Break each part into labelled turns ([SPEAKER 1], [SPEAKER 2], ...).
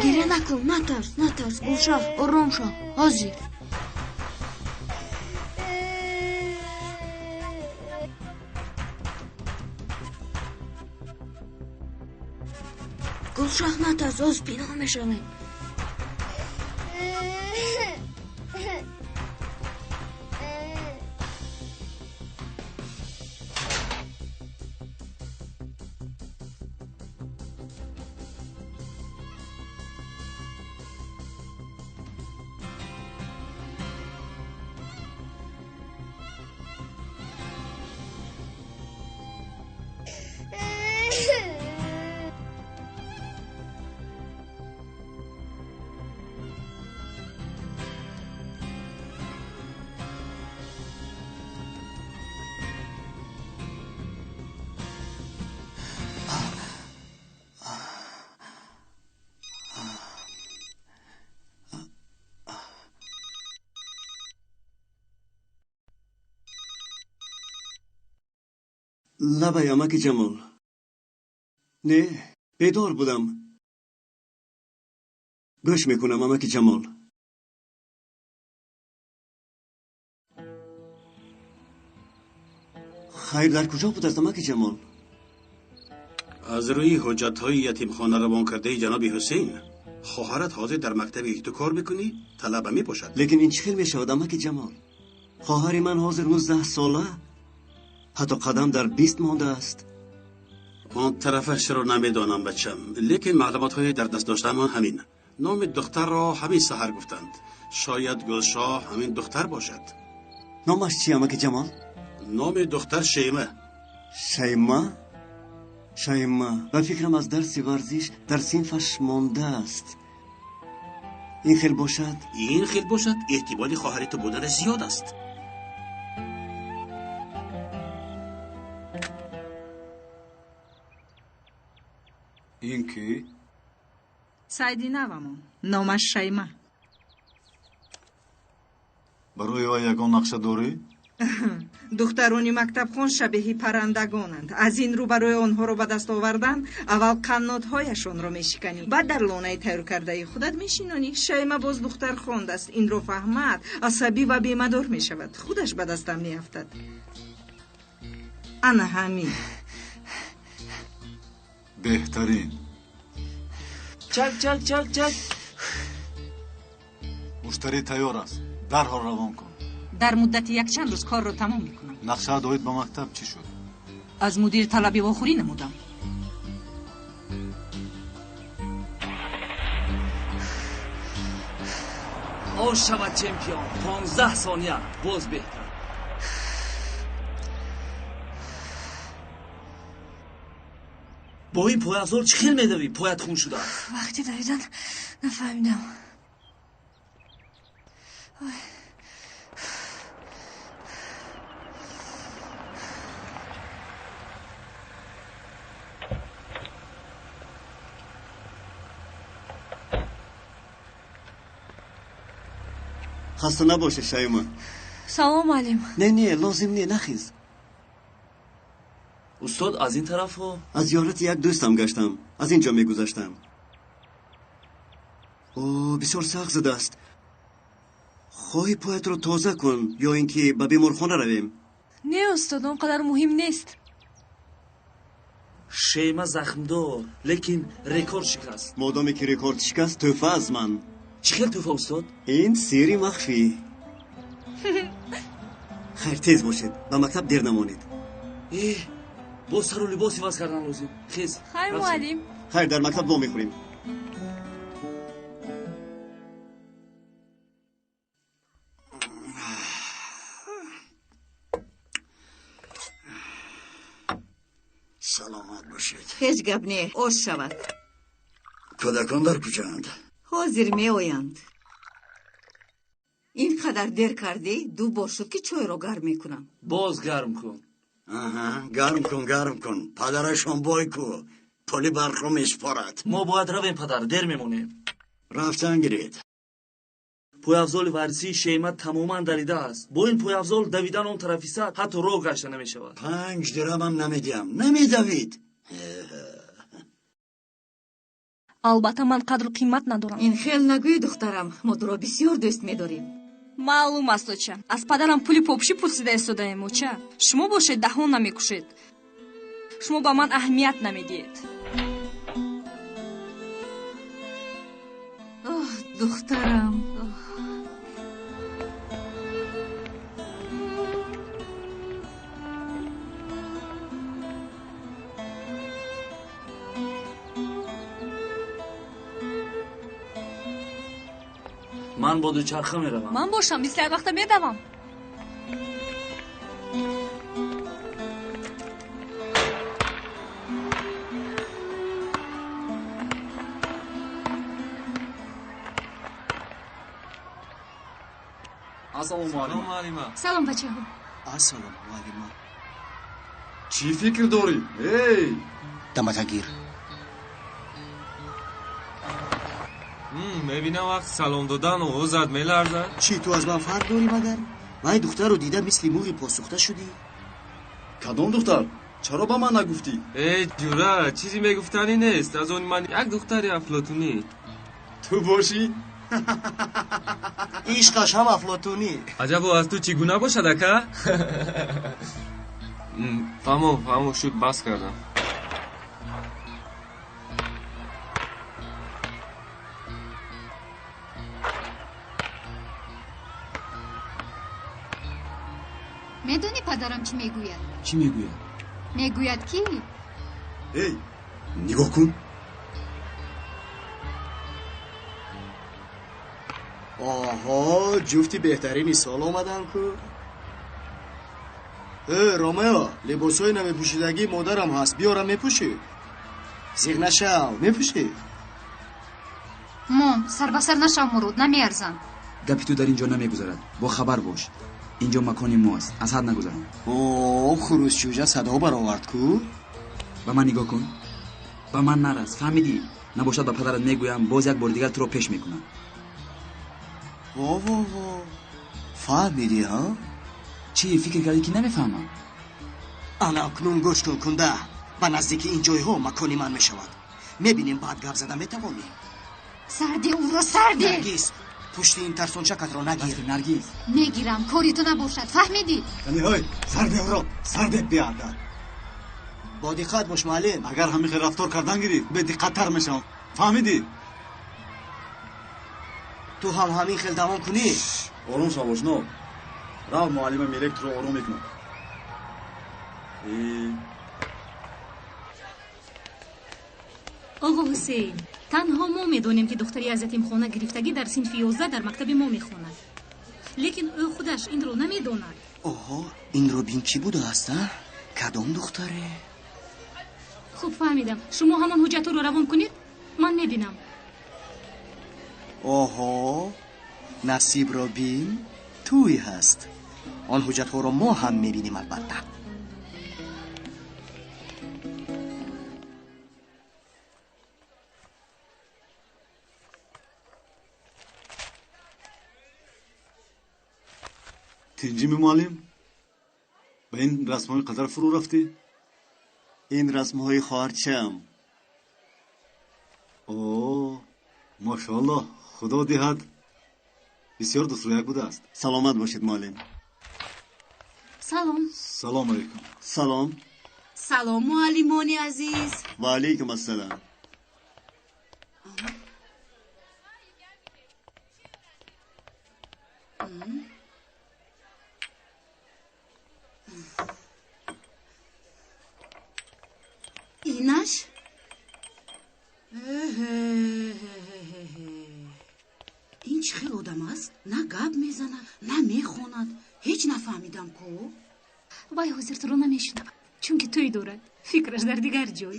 [SPEAKER 1] گریه نکن، نترس گلشاه، آرام شو. حاضر گلشاه نترس، از بینا میشویم.
[SPEAKER 2] لبای امک جمال. نه، بیدار بودم. گوش میکنم امک جمال. خیر در کجا بود است امک جمال؟
[SPEAKER 3] از روی حجت‌های یتیمخانه روان کرده جناب حسین، خواهرت حاضر در مکتب تو کار میکنی؟ طلبه میپاشد.
[SPEAKER 2] لیکن این چخیل میشود امک جمال؟ خواهر من حاضر 19 ساله، حتی قدم در 20 مانده است.
[SPEAKER 3] آن طرفش رو نمیدانم بچم، لیکن معلومات های در دست داشتم همین. نام دختر را همین سحر گفتند. شاید گلشاه همین دختر باشد.
[SPEAKER 2] نامش چی امک جمال؟
[SPEAKER 3] نام دختر شیمه.
[SPEAKER 2] شیمه و فکرم از درس ورزش در صنفش مانده است. این خیل باشد؟
[SPEAKER 3] احتمال خواهر تو بودن زیاد است.
[SPEAKER 4] این کی؟
[SPEAKER 5] سعیدی نوامون، نامش شیمه.
[SPEAKER 4] برای او یگان نقشه داری؟
[SPEAKER 5] دخترانی مکتب خون شبیه پرندگانند. از این رو برای آنها رو به دست آوردن، اول قناتهایشان رو میشکنی، بعد در لانه تیر کرده خودت میشینانی. شیمه باز دختر خوند است. این رو فهمد، عصبی و بیمدار میشود، خودش به دستم میافتد. انا همین
[SPEAKER 4] بهترین.
[SPEAKER 6] چک
[SPEAKER 4] مشتری تیار است، درحال روان کن.
[SPEAKER 5] در مدت یک چند روز کار رو تمام میکنم.
[SPEAKER 4] نقشه دایید به مکتب چی شد؟
[SPEAKER 5] از مدیر طلبی واخوری نمودم.
[SPEAKER 6] آن شود چمپیون. 15 ثانیه باز بهتر. با این پای افزار چی خیل میدوی؟ پایت خون شده است.
[SPEAKER 1] وقتی دایدن نفهمیدم.
[SPEAKER 2] خسته نباشه شیمه.
[SPEAKER 1] سلام علیم.
[SPEAKER 2] نه لازم نه، نخیز.
[SPEAKER 6] استاد از این طرف ها؟
[SPEAKER 2] از زیارت یک دوستم گشتم، از اینجا میگذشتم. بسیار سخت زده است. خواهی پایت رو تازه کن یا اینکه به بیمارخانه رویم؟
[SPEAKER 1] نه استاد، اونقدر مهم نیست.
[SPEAKER 6] شیمه زخمدار، لیکن رکورد شکست.
[SPEAKER 2] مادامی که رکورد شکست، توفه از من.
[SPEAKER 6] چی خیل توفه استاد؟
[SPEAKER 2] این سیری مخفی. خیر تیز باشید، به مکتب دیر نمانید.
[SPEAKER 6] با سر و لباسی وز کردن لازم. خیز.
[SPEAKER 1] خیر معلم.
[SPEAKER 2] خیر در مکتب با میخوریم.
[SPEAKER 7] سلامت باشید.
[SPEAKER 8] هیچ گپ نه، آش شود.
[SPEAKER 7] کودکان در کجاند؟
[SPEAKER 8] حاضر می آیند. این قدر دیر کرده، 2 بار شد که چای را گرم میکنم.
[SPEAKER 6] باز گرم کن.
[SPEAKER 7] گرم کن. پدرشون بای کو. پلی برخو میشپارد.
[SPEAKER 6] ما باید رویم پدر، دیر میمونیم.
[SPEAKER 7] رفتن گرید.
[SPEAKER 6] پای افزال ورزی شیمه تماما دریده است. با این پای افزال دویدن اون طرفی سد حتی رو گشته نمیشود.
[SPEAKER 7] 5 درهم هم نمیدیم. نمیدوید.
[SPEAKER 9] албатта ман қадру қимат надорам.
[SPEAKER 8] ин хел нагӯй духтарам, мо туро бисёр дӯст медорем.
[SPEAKER 9] маълум аст оча, аз падарам пули попши пурсида истодаем оча. шумо бошед даҳо намекушед. шумо ба ман аҳамият намедиҳед.
[SPEAKER 8] оҳ духтарам.
[SPEAKER 6] ман бо дучарха меравам.
[SPEAKER 9] ман бошам, мисли як вақта медавам.
[SPEAKER 4] Ассалому алейкум.
[SPEAKER 9] салом бачаҳо.
[SPEAKER 2] ассалому алейкум.
[SPEAKER 4] Чӣ фикр дорӣ? Эй!
[SPEAKER 2] даматагир
[SPEAKER 10] мебинам вақти салом додан овозат меларзад.
[SPEAKER 2] чӣ ту аз ман фарқ дорӣ магар? вай духтарро дида мисли муғи посухта шудӣ.
[SPEAKER 4] Кадом духтар? Чаро ба ман нагуфтӣ?
[SPEAKER 10] ҷура, чизи мегуфтанӣ нест. аз они ман як духтари афлотунӣ.
[SPEAKER 4] Ту бошӣ?
[SPEAKER 2] ишқаш ҳам афлотунӣ.
[SPEAKER 10] аҷабо аз ту чӣ гуна бошад ака? фаҳмо шуд, бас кардам.
[SPEAKER 11] медонӣ падарам чӣ мегӯяд?
[SPEAKER 6] чӣ мегӯяд?
[SPEAKER 11] мегӯяд ки
[SPEAKER 7] эй нигоҳ кун.
[SPEAKER 2] оҳо ҷуфти беҳтарини сол омадан ку. ромео, либосҳои намепӯшидагии модарам ҳаст, биёрам мепӯшӣ. зиқ нашав, мепӯшӣ.
[SPEAKER 11] мом сар ба сар нашав, муруд намеарзам.
[SPEAKER 12] гапи ту дар ин ҷо намегузарад. бо хабар бош. ин ҷо макони мост. аз ҳад нагузарам.
[SPEAKER 2] хурусҷӯҷа садо баровард ку.
[SPEAKER 12] ба ман нигоҳ кун. ба ман нарас, фаҳмидӣ? набошад ба падарат мегӯям, боз як бори дигар туро пеш мекунам.
[SPEAKER 2] во фаҳмидӣ ҳа?
[SPEAKER 12] чӣ фикр кардӣ ки намефаҳмам?
[SPEAKER 2] ана акнун гӯш кун кунда ба наздики ин ҷойҳо макони ман мешавад. мебинем баъд гап зада метавонӣ.
[SPEAKER 11] сарди умро сарди.
[SPEAKER 2] наргиз, пушти ин тарсончакатро нагир.
[SPEAKER 12] наргиз,
[SPEAKER 11] мегирам, кори ту набошад, фаҳмидӣ?
[SPEAKER 4] ҳой сардеҳро сардеб биарда.
[SPEAKER 2] бо диққат бош муаллим.
[SPEAKER 4] агар ҳамин хел рафтор кардан гирӣ бедиққаттар мешавам. фаҳмидӣ?
[SPEAKER 2] ту ҳам ҳамин хел давом кунӣ.
[SPEAKER 4] ором шав ошно. рав муаллима мелектро ором мекунам.
[SPEAKER 9] оғо ҳусейн, танҳо мо медонем ки духтари аз ятимхона гирифтагӣ дар синфи 11 дар мактаби мо мехонад. лекин ӯ худаш инро намедонад.
[SPEAKER 2] оҳо, инро бин чӣ будааст? кадом духтаре?
[SPEAKER 9] хуб фаҳмидам. шумо ҳамон ҳуҷҷатҳоро равон кунед, ман мебинам.
[SPEAKER 2] оҳо, насибро бин, туй ҳаст. он ҳуҷҷатҳоро мо ҳам мебинем албатта.
[SPEAKER 4] тинҷими муаллим, ба ин расмҳои қадар фурӯ рафтӣ?
[SPEAKER 2] ин расмҳои хоҳарчам.
[SPEAKER 4] о мошоаллоҳ, худо диҳад. бисёр дустрояк будааст.
[SPEAKER 2] саломат бошед муаллим.
[SPEAKER 9] салом.
[SPEAKER 4] салом алейкум.
[SPEAKER 2] салом.
[SPEAKER 8] салом муаллимони азиз.
[SPEAKER 2] ва алейкум ассалом.
[SPEAKER 8] инаш ин чӣ хел одам аст? на гап мезанад, на мехонад. ҳеҷ нафаҳмидам ку.
[SPEAKER 9] вай ҳозир туро намешунавад, чунки тӯй дорад. фикраш дар дигар ҷой.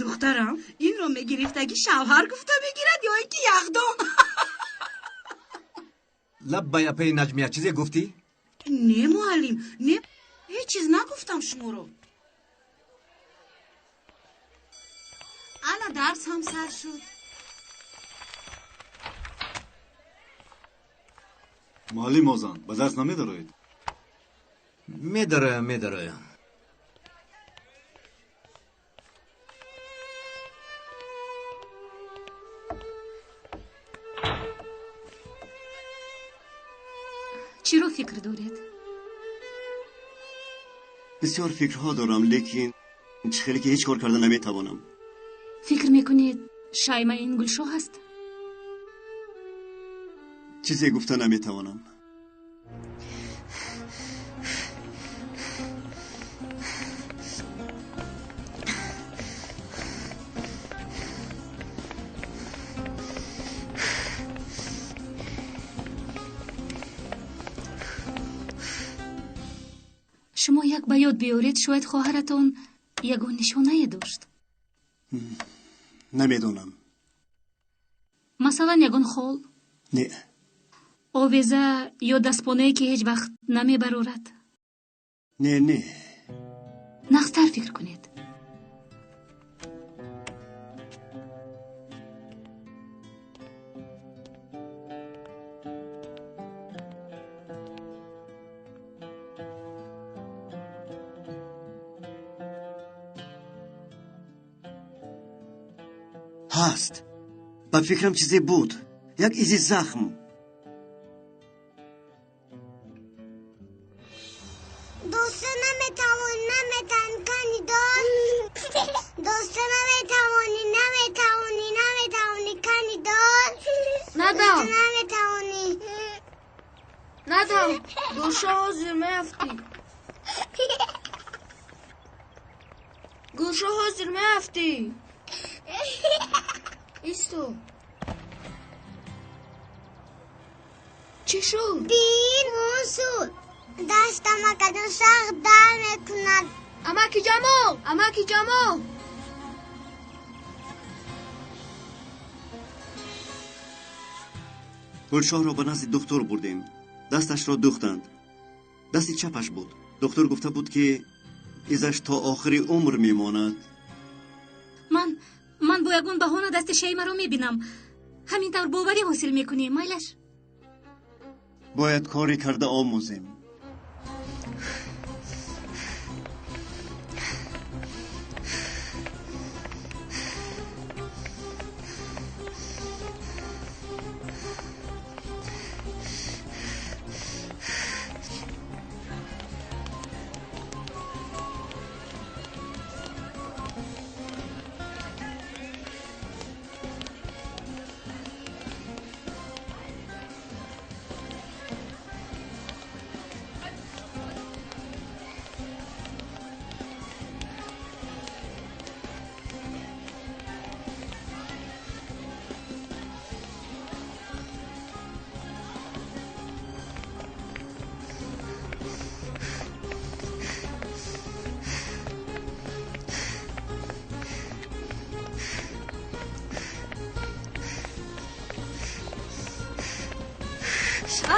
[SPEAKER 8] духтарам, инро мегирифтаги шавҳар гуфта мегирад ё ин ки яхдон?
[SPEAKER 7] лаб ба япаи наҷмия чизе гуфтӣ?
[SPEAKER 8] не муаллим, не, ҳеҷ чиз нагуфтам шуморо. ана дарс ҳам сар шуд.
[SPEAKER 4] муаллим озан, ба дарс намедароед?
[SPEAKER 7] медароям.
[SPEAKER 11] چرا فکر دارید؟
[SPEAKER 2] بسیار فکرها دارم لیکن خیلی که هیچ کار کردن نمیتوانم.
[SPEAKER 11] فکر میکنید شایمه این گلشاه هست؟
[SPEAKER 2] چیزی گفتن نمیتوانم.
[SPEAKER 11] شما یک به یاد بیارید شاید خواهرتان یگان نشانه داشت.
[SPEAKER 2] نمیدونم.
[SPEAKER 11] مثلا یگان خال؟
[SPEAKER 2] نه.
[SPEAKER 11] آویزه یا دستپانه‌ای که هیچ وقت نمیبرارد؟
[SPEAKER 2] نه.
[SPEAKER 11] نقصتر فکر کنید.
[SPEAKER 2] هست. با فکرم چیزی بود. یک ایزی زخم.
[SPEAKER 13] دوست نمیتوانی کنی دار. دوست نمیتوانی کنی دار.
[SPEAKER 1] ندم.
[SPEAKER 13] نمیتوانی.
[SPEAKER 1] ندم. گوشا حاضر میافتی. گوشا حاضر میافتی. ایستو. چی شد؟
[SPEAKER 13] دیر موسود. دستم کدو سخت در میکند.
[SPEAKER 1] اماکی جمال.
[SPEAKER 2] گلشاه را به نزد دکتر بردیم. دستش را دوختند. دست چپش بود. دکتر گفته بود که ازش تا آخری عمر میماند.
[SPEAKER 11] من با یگون بهانه دست شیمه رو میبینم. همینطور باوری حاصل میکنی مایلش.
[SPEAKER 2] باید کاری کرده آموزیم.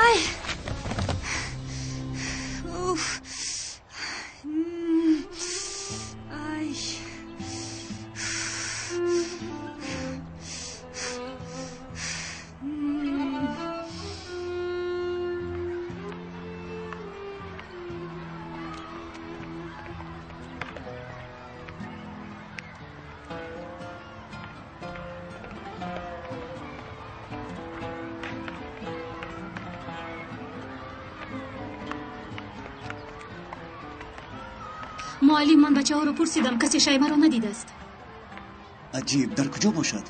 [SPEAKER 9] Ay. Uf. Ay.
[SPEAKER 11] معلم من بچه ها رو پرسیدم کسی شیمه رو ندیده است.
[SPEAKER 2] عجیب در کجا باشد؟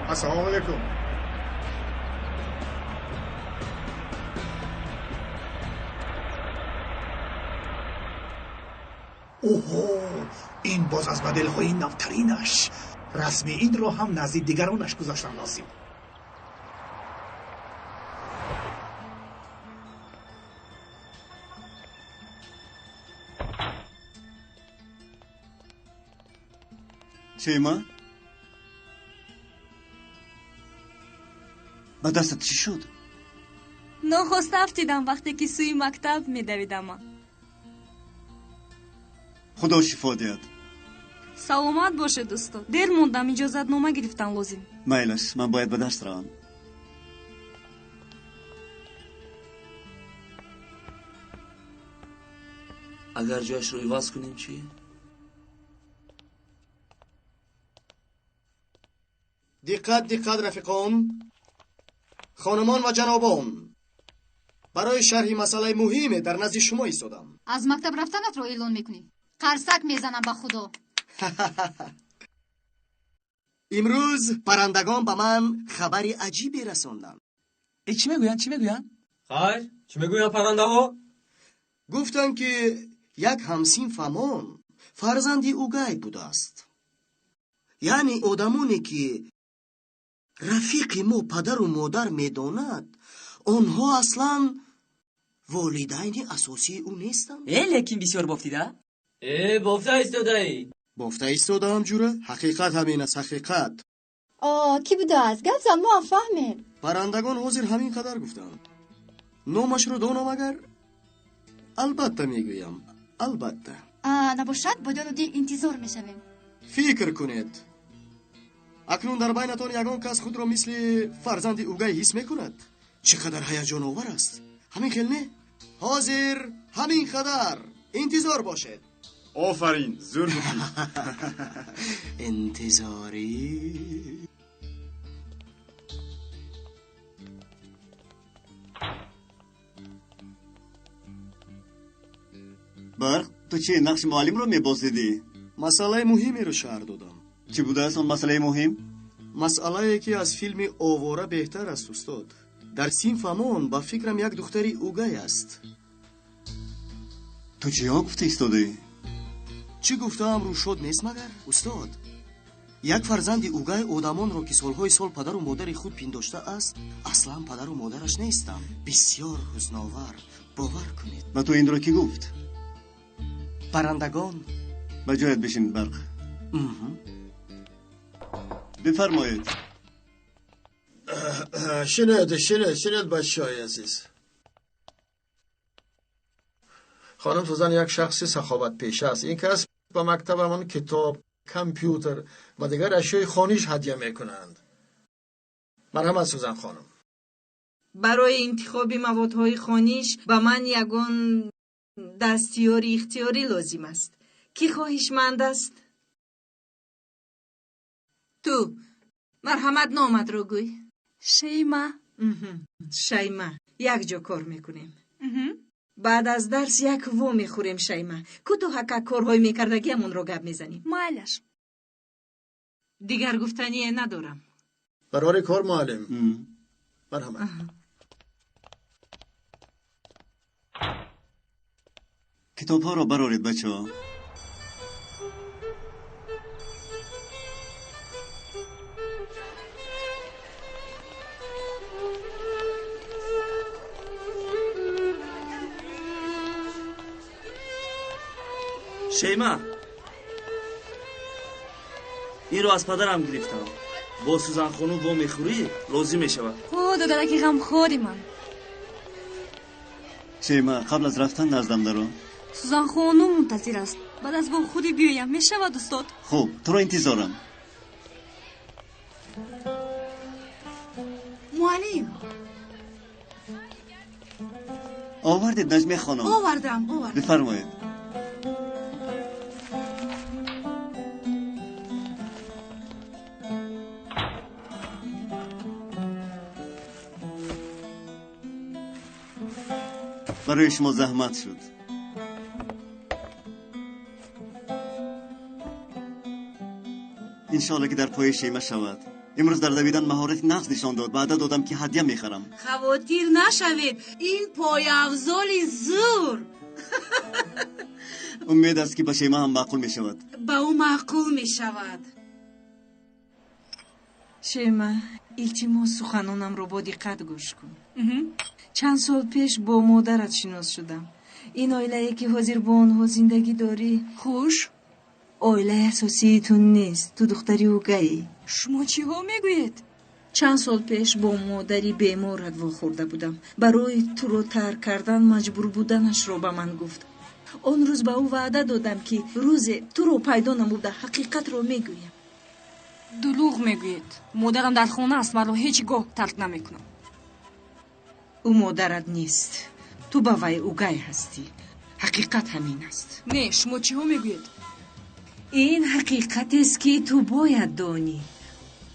[SPEAKER 14] السلام علیکم. اوه، این باز از مدل‌های نوترینش. رسمی این را هم نزد دیگرانش گذاشتن لازم.
[SPEAKER 2] شیما؟ با دستت چی شد؟
[SPEAKER 9] نخست افتیدم وقتی که سوی مکتب میدویدم.
[SPEAKER 2] خدا شفا دهد.
[SPEAKER 9] سلامت باشه دوستو. دیر موندم اجازت نامه گرفتن لازم.
[SPEAKER 2] میلش من باید به درس روم.
[SPEAKER 6] агар ҷояшро иваз кунем чӣ?
[SPEAKER 15] диққат диққат рафиқон, хонамон ва ҷанобон, барои шарҳи масъалаи муҳиме дар назди шумо истодам.
[SPEAKER 11] аз мактаб рафтанатро эълон мекунӣ? қарсак мезанам ба худо.
[SPEAKER 15] имрӯз паррандагон ба ман хабари аҷибе расонданд.
[SPEAKER 12] чӣ мегӯянд?
[SPEAKER 10] хайр, чӣ мегӯянд паррандаҳо?
[SPEAKER 15] гуфтанд ки як ҳамсинфамон фарзанди угай будааст. яъне одамоне ки рафиқи мо падару модар медонад, онҳо аслан волидайни асосии ӯ нестанд.
[SPEAKER 12] лекин бисёр бофтида?
[SPEAKER 10] бофта истодаӣ?
[SPEAKER 15] бофта истодаам ҷура? ҳақиқат ҳамин аст, ҳақиқат.
[SPEAKER 1] ки будааст? гап зан, мо ҳам фаҳмем.
[SPEAKER 15] паррандагон ҳозир ҳамин қадар гуфтанд. номашро донам агар? албатта мегӯям, албатта.
[SPEAKER 1] набошад боёд дил интизор мешавем.
[SPEAKER 15] фикр кунед, акнун дар байнатон ягон кас худро мисли фарзанди угай ҳис мекунад? чӣ қадар ҳаяҷоновар аст. ҳамин хел не? ҳозир ҳамин қадар интизор бошед.
[SPEAKER 4] офарин, зур гуфтӣ.
[SPEAKER 15] интизорӣ.
[SPEAKER 2] барқ, ту чӣ нақши муаллимро мебосидӣ?
[SPEAKER 15] масъалаи муҳимеро шаҳр додам.
[SPEAKER 2] чӣ будааст он масъалаи муҳим?
[SPEAKER 15] масъалае ки аз филми овора беҳтар аст, устод. дар синфамон ба фикрам як духтари угай аст.
[SPEAKER 2] ту чиё гуфта истодӣ?
[SPEAKER 15] чӣ гуфтаам рӯшод нест магар, устод? як фарзанди угай одамонро ки солҳои сол падару модари худ пиндошта аст, аслан падару модараш нестанд. бисёр ҳузновар, бовар кунед.
[SPEAKER 2] ба ту инро кӣ гуфт?
[SPEAKER 15] паррандагон.
[SPEAKER 2] ба ҷоят бишин, барқ. бифармоед.
[SPEAKER 15] шинед бачаҳои азиз. хонам Сузан як шахси саховатпеша аст. ин кас ба мактабамон китоб, компютер ва дигар ашёи хониш ҳадя мекунанд. марҳамат Сузан хонам.
[SPEAKER 5] барои интихоби маводҳои хониш ба ман ягон дастёри ихтиёрӣ лозим аст. ки хоҳишманд аст? ту марҳамат номатро гӯй.
[SPEAKER 9] шейма.
[SPEAKER 5] шайма. як ҷо кор мекунем. баъд аз дарс як во мехӯрем. шайма, кӯтоҳака корҳои мекардагиамонро гап мезанем.
[SPEAKER 9] майлаш.
[SPEAKER 5] дигар гуфтание надорам.
[SPEAKER 15] қарори кор муаллим. марҳамат.
[SPEAKER 2] китобҳоро бароред, бачаҳо.
[SPEAKER 6] шейма, инро аз падарам гирифтам. бо Сузанхону во мехӯрӣ розӣ мешавад.
[SPEAKER 9] додараки ғамхори ман.
[SPEAKER 2] шейма, қабл аз рафтан наздам даро.
[SPEAKER 9] Сузанхону мунтазир аст. баъд аз во худи биёям мешавад, устод?
[SPEAKER 2] хуб, туро интизорам.
[SPEAKER 8] муаллим,
[SPEAKER 2] овардед наҷме хонум?
[SPEAKER 8] овардам.
[SPEAKER 2] бифармоед. барои шумо заҳмат шуд. иншоалло ки дар пои шейма шавад. имрӯз дар давидан маҳорати нағз нишон дод. ваъда додам ки ҳадя мехарам.
[SPEAKER 8] хавотир нашавед, ин пояфзоли зур.
[SPEAKER 2] умед аст ки ба шейма ҳам маъқул мешавад.
[SPEAKER 8] ба ӯ маъқул мешавад.
[SPEAKER 5] шейма, илтимос суханонамро бо диққат гӯш кун. чанд сол пеш бо модарат шинос шудам. ин оилае ки ҳозир бо онҳо зиндагӣ дорӣ, хуш, оилаи асосии ту нест. ту духтари угаӣ.
[SPEAKER 9] шумо чиҳо мегӯед?
[SPEAKER 5] чанд сол пеш бо модари беморат вохӯрда будам. барои туро тарк кардан маҷбур буданашро ба ман гуфт. он рӯз ба ӯ ваъда додам ки рӯзе туро пайдо намуда ҳақиқатро мегӯям.
[SPEAKER 9] дулуғ мегӯед. модарам дар хона аст, маро ҳеҷ гоҳ тарк намекунам.
[SPEAKER 5] ӯ модарат нест. ту ба вай угай ҳастӣ. حقیقت همین است.
[SPEAKER 9] نه، شما چی ها میگوید؟
[SPEAKER 5] این حقیقت است که تو باید دانی.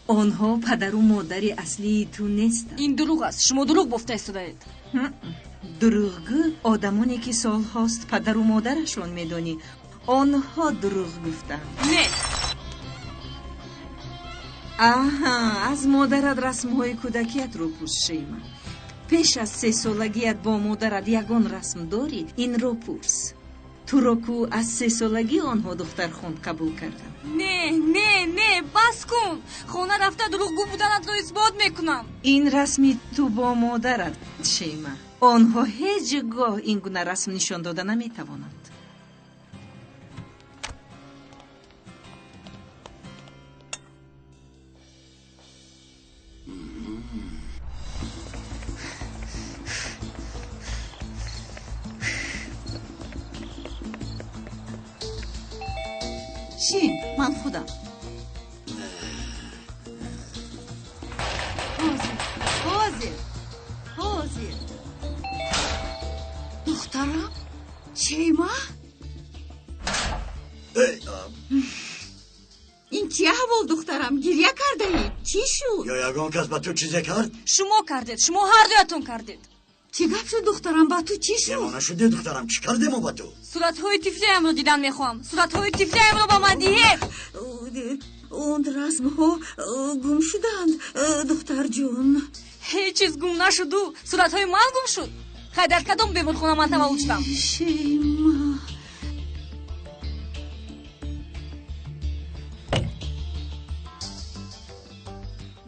[SPEAKER 5] آنها پدر و مادر اصلی تو نیستند.
[SPEAKER 9] این دروغ است. شما دروغ گفته ایستادید.
[SPEAKER 5] دروغگو آدمانی که سال هاست پدر و مادرشون میدونی آنها دروغ گفتند.
[SPEAKER 9] نه.
[SPEAKER 5] آها، از مادرت رسمهای کودکیت رو پرس شیما. پیش از 3 سالگیت با مادرت یگان رسم داری، این رو پرس. تو رو کو از 3 سالگی آنها دختر خون قبول کردن.
[SPEAKER 9] نه بس کن. خونه رفته دروغگو بودنت رو اثبات میکنم.
[SPEAKER 5] این رسمی تو با مادرت شیما. آنها هیچ گاه این گونه رسم نشان داده نمیتوانند.
[SPEAKER 8] شین، من خودم. حاضر دخترم شیما، این چیه حوال دخترم؟ گریه کرده ای؟ چی شد؟
[SPEAKER 2] یا یگان کس با تو چیزی کرد؟
[SPEAKER 9] شما کردید. شما هر دویتون کردید.
[SPEAKER 8] چی گپ شد دخترم؟ با تو چی شد؟
[SPEAKER 2] یمانه شده دخترم، چی کردیم ما با تو؟
[SPEAKER 9] صورتهای طفلیم رو دیدن میخوام. صورتهای طفلیم رو با من دیه.
[SPEAKER 8] اون رسم ها گم شدند دختر جون.
[SPEAKER 9] هیچ چیز گم نشدو. صورتهای من گم شد. خیلی در کدام بیمون خونه من تولد شدم؟
[SPEAKER 8] شیما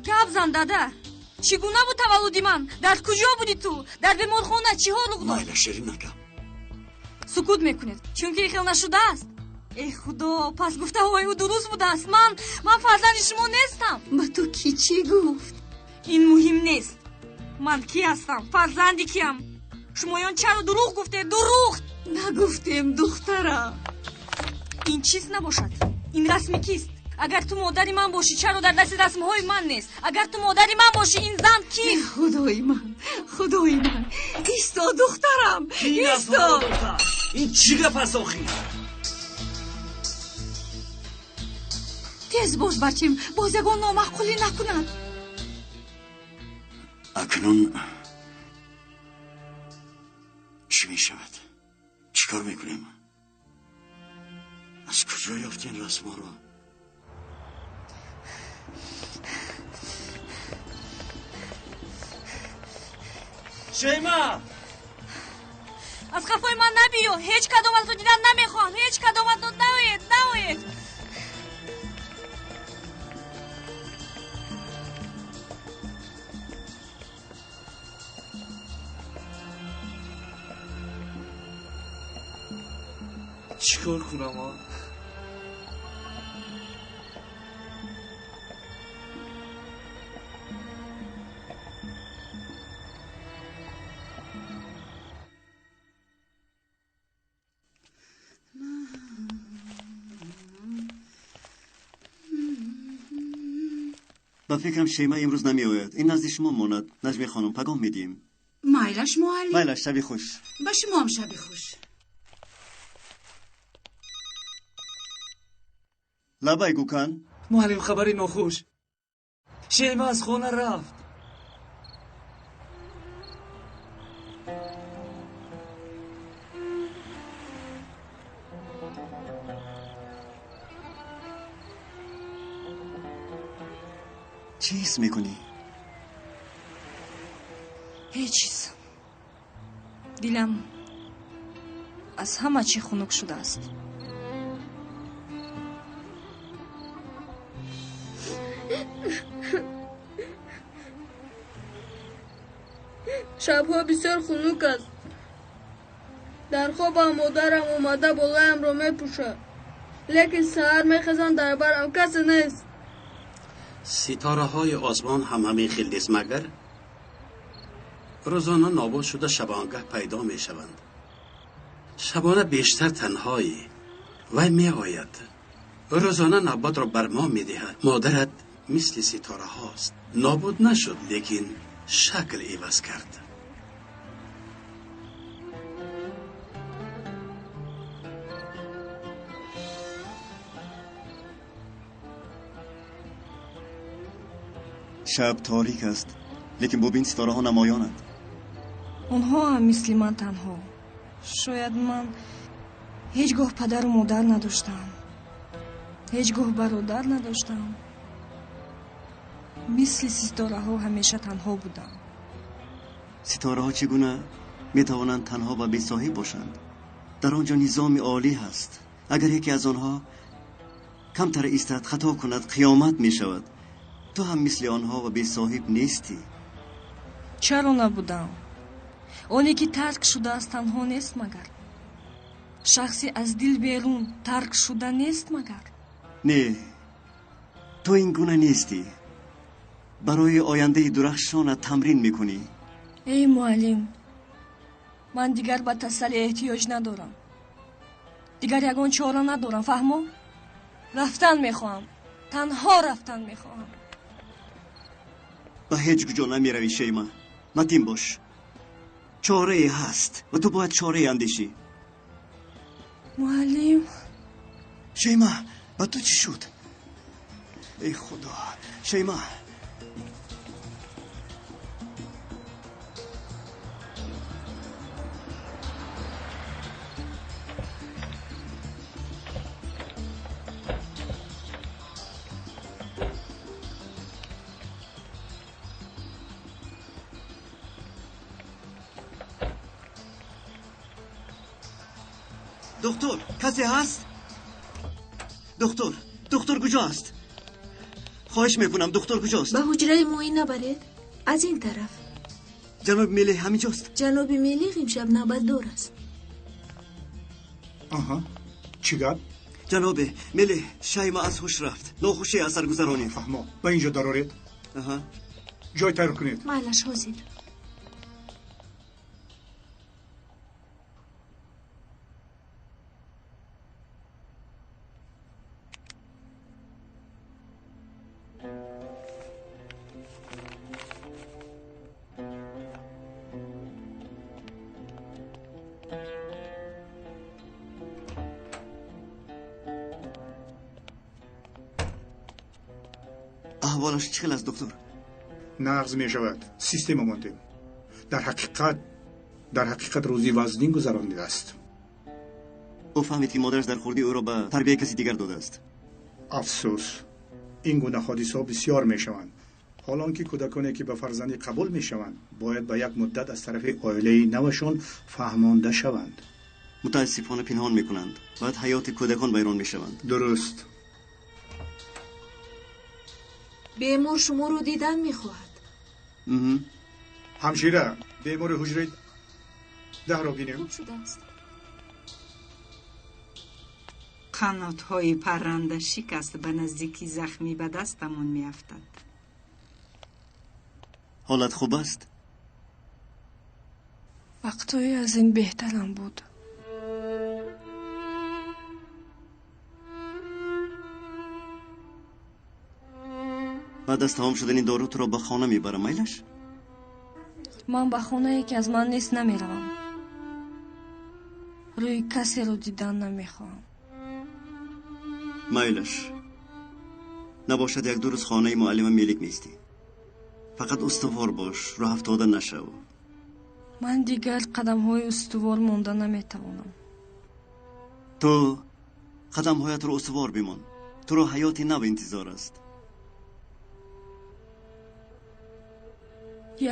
[SPEAKER 9] گپ زن داده. چگونه بود تولدی من؟ در کجا بودی تو؟ در بیمون خونه چی ها رخ داد؟
[SPEAKER 2] مایلا شیرین نکن.
[SPEAKER 9] سکوت میکنید چون که خیلی نشده است. ای خدا، پس گفته های او درست بوده است. من فرزند شما نیستم.
[SPEAKER 8] با تو کی چی گفت؟
[SPEAKER 9] این مهم نیست. من کی هستم؟ فرزندی کیم؟ شمایان چرا دروغ گفته؟ دروغ
[SPEAKER 8] نگفتیم دخترم.
[SPEAKER 9] این چیز نباشد. این رسمی کیست؟ اگر تو مادری من باشی چرا در دست رسمهای من نیست؟ اگر تو مادری من باشی این زن کی؟
[SPEAKER 8] خدای من ایستا دخترم، ایستا.
[SPEAKER 6] این چی گپ است آخی؟
[SPEAKER 8] تیز باش بچیم، بازگان نامعقولی نکنند.
[SPEAKER 2] اکنون چی می شود؟ چیکار میکنیم؟ از کجا یافتین رسم ها رو؟
[SPEAKER 6] شیما،
[SPEAKER 9] از خفای من نبیو. هیچ کدومت رو دیدن نمیخوام. هیچ کدومت رو نوید.
[SPEAKER 6] چیکار کنم ها؟
[SPEAKER 2] با فکرم شیما امروز نمی آید. این نزد شما ماند. نجمی خانم پیغام میدیم.
[SPEAKER 8] مایلش معلم.
[SPEAKER 2] مایلش شبی خوش.
[SPEAKER 8] با شما هم شبی خوش.
[SPEAKER 2] لبای گوکن.
[SPEAKER 6] معلم خبری ناخوش. شیما از خانه رفت.
[SPEAKER 2] چی حس میکنی؟
[SPEAKER 9] هیچ چیز. دلم از همه چی خنک شده است.
[SPEAKER 16] شبها بسیار خنک است. در خوابم مادرم اومده بالایم را میپوشد. لیکن سحر میخزم در برم کسی نیست.
[SPEAKER 3] ستاره های آسمان هم همین خیلی نیست مگر؟ روزانه نابود شده شبانگه پیدا می شوند. شبانه بیشتر تنهایی وی می آید. روزانه نبات را بر ما می دهد. مادرت مثل ستاره هاست. نابود نشد لیکن شکل عوض کرد.
[SPEAKER 2] شب تاریک است لیکن ببین ستاره ها نمایانند.
[SPEAKER 9] онҳо ҳам мисли ман танҳо. шояд ман ҳеҷ гоҳ падару модар надоштам, ҳеҷ гоҳ бародар надоштам. мисли ситораҳо ҳамеша танҳо будам.
[SPEAKER 2] ستاره چی گونه می توانند تنها و بی صاحب باشند؟ در آنجا نظام عالی هست. اگر یکی از آنها کمتر ایستد خطا کند قیامت می شود. تو هم مثل آنها و بی صاحب نیستی.
[SPEAKER 9] چرا نبودم؟ оне ки тарк шудааст танҳо нест магар? шахсе аз дил берун тарк шуда нест магар?
[SPEAKER 2] не, то ин гуна нести. барои ояндаи дурахшонат тамрин мекунӣ.
[SPEAKER 9] эй муаллим, ман дигар ба тасалли эҳтиёҷ надорам. дигар ягон чора надорам, фаҳмо? рафтан мехоҳам, танҳо рафтан мехоҳам.
[SPEAKER 2] ба ҳеҷ куҷо намеравӣ шейма. матин бош. چاره هست و تو باید چاره اندیشی.
[SPEAKER 9] معلم
[SPEAKER 2] شیما با تو چی شد؟ ای خدا شیما. دکتر کسی هست؟ دکتر کجاست؟ خواهش میکنم دکتر کجاست؟
[SPEAKER 17] به حجره معاینه برید. از این طرف.
[SPEAKER 2] جناب میلی همینجاست؟
[SPEAKER 17] جناب میلی امشب نوبت دار است.
[SPEAKER 14] آها چی گپ؟
[SPEAKER 2] جناب میلی شیما از هوش رفت. ناخوشی اثر گذرانی.
[SPEAKER 14] فهمو با اینجا دارید؟
[SPEAKER 2] آها
[SPEAKER 14] جای تر کنید.
[SPEAKER 17] مالش حاضر.
[SPEAKER 2] احوالش چه خیلی است دکتر؟
[SPEAKER 14] نقض می شود. سیستم مانده. در حقیقت روزی وزنین گذرانده است.
[SPEAKER 2] او فهمید که مادرش در خوردی او را به تربیه کسی دیگر داده است.
[SPEAKER 14] افسوس این گونه حادثه بسیار می شوند. حالان که کودکانی که به فرزندی قبول می شوند باید به یک مدت از طرف عائله نوشان فهمانده شوند.
[SPEAKER 2] متاسفانه پنهان می کنند. باید حیات کودکان ویران می شوند.
[SPEAKER 14] درست.
[SPEAKER 17] بیمار شما رو دیدن میخواهد.
[SPEAKER 14] همشیره بیمار حجره 10 را بینیم.
[SPEAKER 17] خوب شده است.
[SPEAKER 5] قنات‌های پرنده شکست به نزدیکی زخمی به دستمون میافتد.
[SPEAKER 2] حالت خوب است؟
[SPEAKER 9] وقتایی از این بهترم بود.
[SPEAKER 2] بعد از تمام شدن این دارو تو را به خانه میبرم میلش؟
[SPEAKER 9] من به خانه که از من نیست نمیروم. روی کسی رو دیدن نمیخوام.
[SPEAKER 2] میلش نباشد یک دو روز خانه معلم میلیک نیستی. فقط استوار باش، راه افتاده نشو.
[SPEAKER 9] من دیگر قدم های استوار مونده نمیتوانم.
[SPEAKER 2] تو قدم هایت رو استوار بمان. تو رو حیاتی نو انتظار است.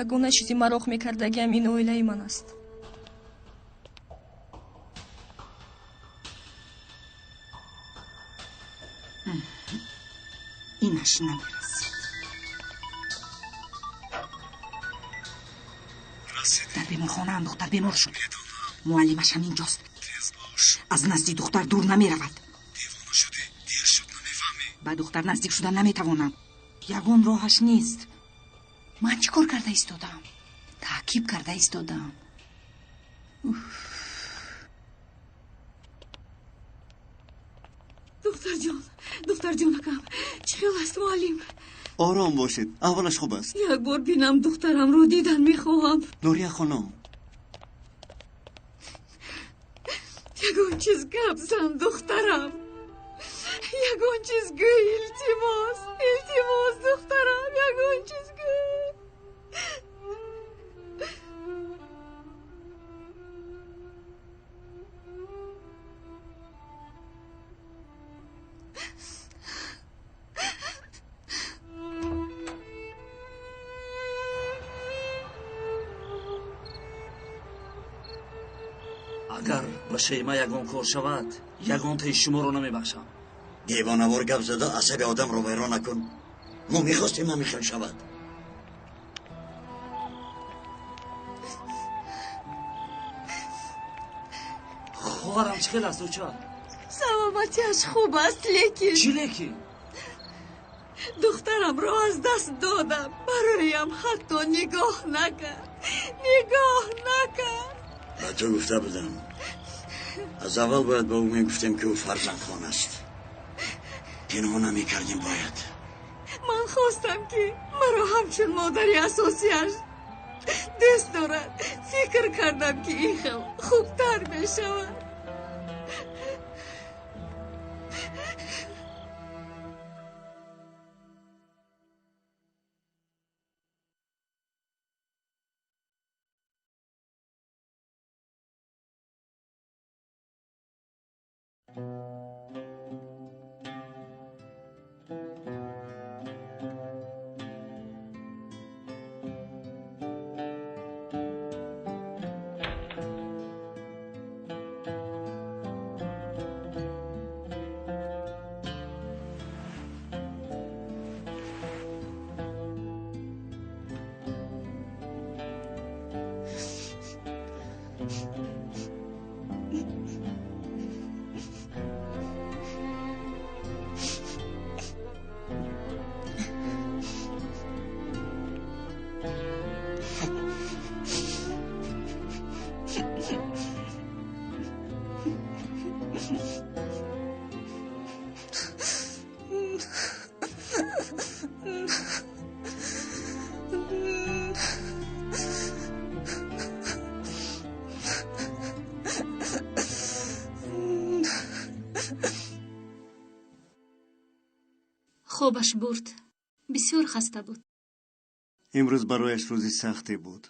[SPEAKER 9] ягона чизи маро рух мекардагиам ин оилаи ман аст.
[SPEAKER 5] инаш намерасид. дар беморхонаам духтар бемор шуд. муаллимаш ҳам инҷост. аз назди духтар дур намеравад. ба духтар наздик шудан наметавонам. ягон роҳаш нест. من چی کار کرده ایستادم؟ تعقیب کرده ایستادم.
[SPEAKER 17] دختر جانکم چی خیال است معلم؟
[SPEAKER 2] آرام باشید، احوالش خوب است.
[SPEAKER 17] یک بار بینم دخترم رو دیدن میخواهم.
[SPEAKER 2] نوریه خانم
[SPEAKER 17] یگون چیز گپ زن دخترم. یگون چیز گوی التماس دخترم. یگون چیز
[SPEAKER 6] агар ба шейма ягон кор шавад ягон таи шуморо намебахшам.
[SPEAKER 2] девонавор гап зада асаби одамро вайрон накун. мо мехостем ҳамихан шавад.
[SPEAKER 6] хоҳарам чӣ хел аст уча?
[SPEAKER 17] саломатиаш хуб аст, лекин
[SPEAKER 6] чӣ лекин?
[SPEAKER 17] духтарамро аз даст додам. бароям ҳатто нигоҳ накард.
[SPEAKER 2] ба ту гуфта будам. аз аввал бояд ба ӯ мегуфтем ки ӯ фарзандхон аст. пинҳон намекардем бояд.
[SPEAKER 17] ман хостам ки маро ҳамчун модари асосияш дӯст дорад. фикр кардам ки ин хел хубтар мешавад.
[SPEAKER 11] хобаш бурд. бисёр хаста буд.
[SPEAKER 2] имрӯз барояш рӯзи сахте буд.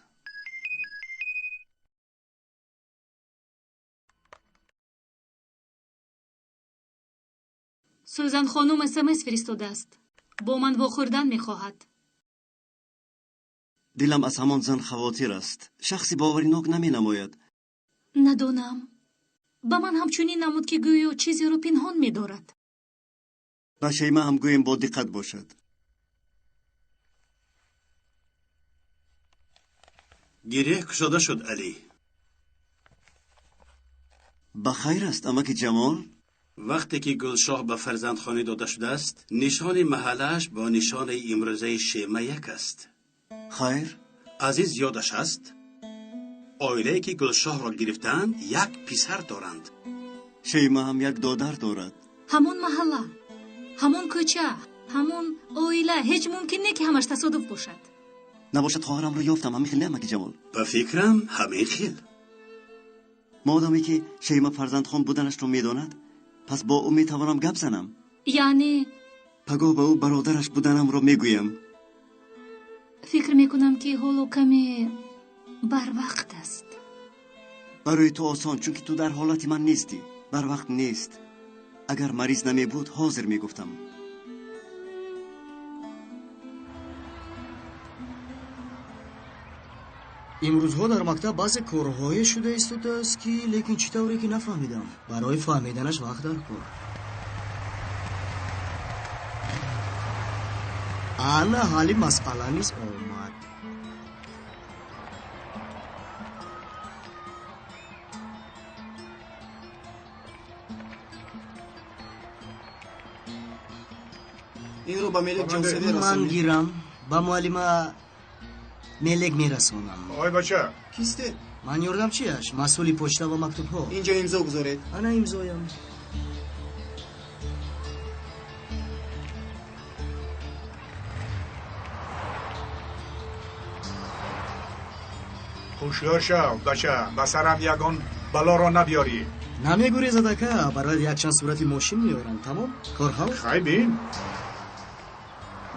[SPEAKER 11] сӯзан хонум смс фиристодааст. бо ман вохӯрдан мехоҳад.
[SPEAKER 2] дилам аз ҳамон зан хавотир аст. шахси боваринок наменамояд.
[SPEAKER 11] надонам. ба ман ҳамчунин намуд ки гӯё чизеро пинҳон медорад.
[SPEAKER 2] ба шейма ҳам гӯем бо диққат бошад.
[SPEAKER 3] гирьеҳ кушода шуд алӣ.
[SPEAKER 2] ба хайр аст амаки ҷамол?
[SPEAKER 3] вақте ки гулшоҳ ба фарзандхонӣ дода шудааст, нишони маҳаллааш бо нишони имрӯзаи шема як аст.
[SPEAKER 2] хайр?
[SPEAKER 3] азиз ёдаш аст? оилае ки гулшоҳро гирифтаанд як писар доранд.
[SPEAKER 2] шейма ҳам як додар дорад.
[SPEAKER 11] ҳамон маҳалла, ҳамон кӯча, ҳамон оила. ҳеҷ мумкин не ки ҳамаш тасодуф бошад.
[SPEAKER 2] набошад хоҳарамро ёфтам ҳамин хел не амаки ҷамол?
[SPEAKER 3] ба фикрам ҳамин хел.
[SPEAKER 2] модаме ки шейма фарзандхон буданашро медонад, пас бо ӯ метавонам гап занам.
[SPEAKER 11] яъне
[SPEAKER 2] пагоҳ ба ӯ бародараш буданамро мегӯям.
[SPEAKER 11] фикр мекунам ки ҳоло каме барвақт аст.
[SPEAKER 2] барои ту осон, чунки ту дар ҳолати ман нестӣ. барвақт нест. агар мариз намебуд ҳозир мегуфтам.
[SPEAKER 15] имрӯзҳо дар мактаб баъзе корҳое шуда истодааст ки лекин чӣ тавре ки нафаҳмидам. барои фаҳмиданаш вақт дар кор. ана ҳалли масъала низ омад. инро ба мелек ҷонсеве ман гирам. ба муаллима мелек мерасонам.
[SPEAKER 14] ой бача
[SPEAKER 15] кисте? ман ёрдамчиаш, масъули почта ва мактубҳо. инҷо имзо гузоред. ана имзоям.
[SPEAKER 14] ҳушёр шав бача, ба сарам ягон балоро набиёрӣ.
[SPEAKER 15] намегурезад ака, барояд якчанд сурати мошин меорам. тамом кор ҳал.
[SPEAKER 14] хай бин.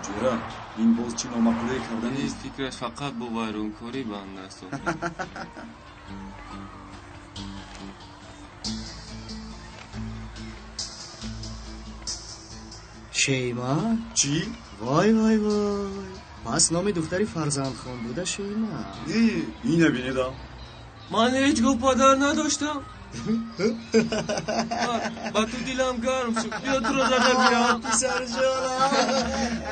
[SPEAKER 6] ҷӯра
[SPEAKER 4] این باز چی نامقوله کردن
[SPEAKER 10] نیست. فکرش فقط با ویرانکاری بنده است.
[SPEAKER 15] شیما؟
[SPEAKER 4] چی؟
[SPEAKER 15] وای وای وای، پس نام دختری فرزندخان بوده شیما؟
[SPEAKER 4] نه این نبینیدم.
[SPEAKER 10] من هیچ گفت پدر نداشتم. با تو دیلم گرم شد. بیا تو رو زده بیام.
[SPEAKER 15] پسر جانم.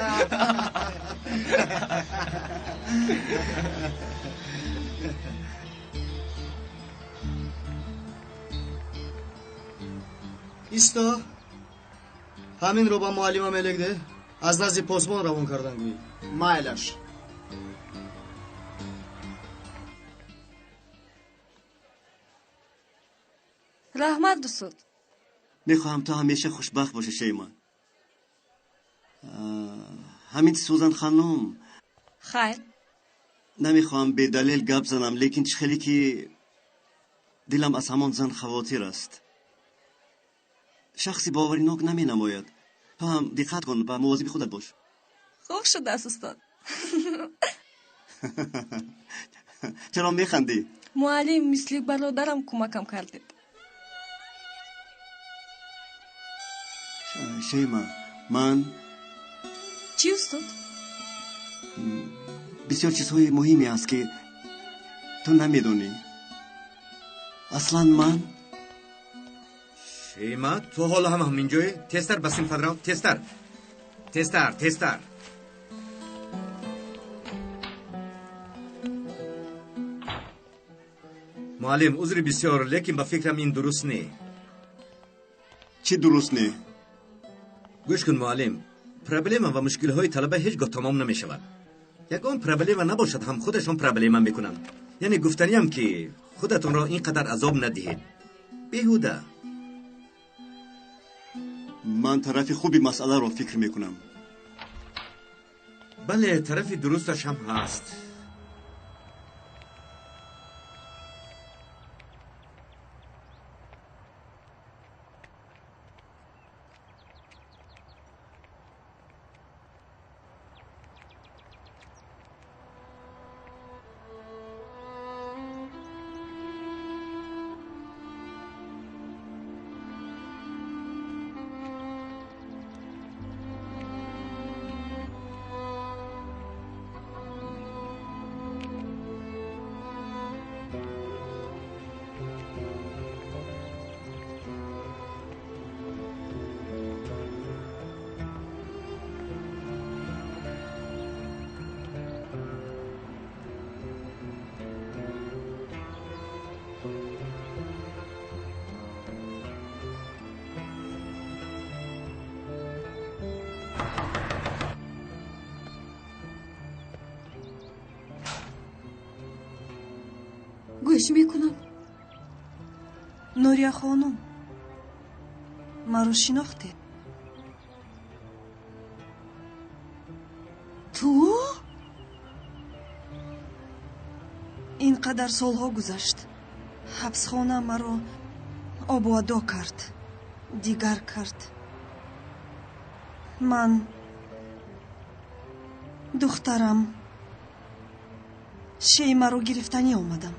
[SPEAKER 15] ایستا همین رو با معلمم الگده از نزد پاسبان روان کردن گویی.
[SPEAKER 14] مایلش
[SPEAKER 9] رحمت دوست.
[SPEAKER 2] میخواهم تا همیشه خوشبخت باشه شیما. همین سوزن خانم.
[SPEAKER 9] خیر.
[SPEAKER 2] نمیخواهم به دلیل گپ زنم، لیکن خیلی که دلم از همان زن خواطر است. شخصی باوریناک نمی نماید. تو هم دقت کن و مواظب خودت باش.
[SPEAKER 9] خوب شده است استاد.
[SPEAKER 2] چرا میخندی؟
[SPEAKER 9] معلم مثل برادرم کمکم کردید.
[SPEAKER 2] شیما من
[SPEAKER 9] چی استاد؟
[SPEAKER 2] بسیار چیزهای مهمی است که تو نمیدونی. اصلا من
[SPEAKER 7] شیما تو حالا هم همینجایی؟ تستر بسیم فدرا. تستر معلم عذر بسیار، لیکن با فکرم این درست نه.
[SPEAKER 2] چی درست نه؟
[SPEAKER 7] گوش کن معلم، پرابلم و مشکل های طلبه هیچگاه تمام نمی شود. یکان پرابلم نباشد هم خودشون پرابلم میکنن. یعنی گفتنی هم که خودتون را اینقدر عذاب ندهید. بیهوده.
[SPEAKER 2] من طرف خوبی مسئله را فکر میکنم.
[SPEAKER 7] بله طرف درستش هم هست.
[SPEAKER 1] گوش میکنم.
[SPEAKER 17] نوریا خانم مرا شناخته؟
[SPEAKER 1] تو؟
[SPEAKER 17] اینقدر سالها گذشت. حبسخانه مرا آبادو کرد، دیگر کرد. من دخترم شیما رو گرفتنی آمدم.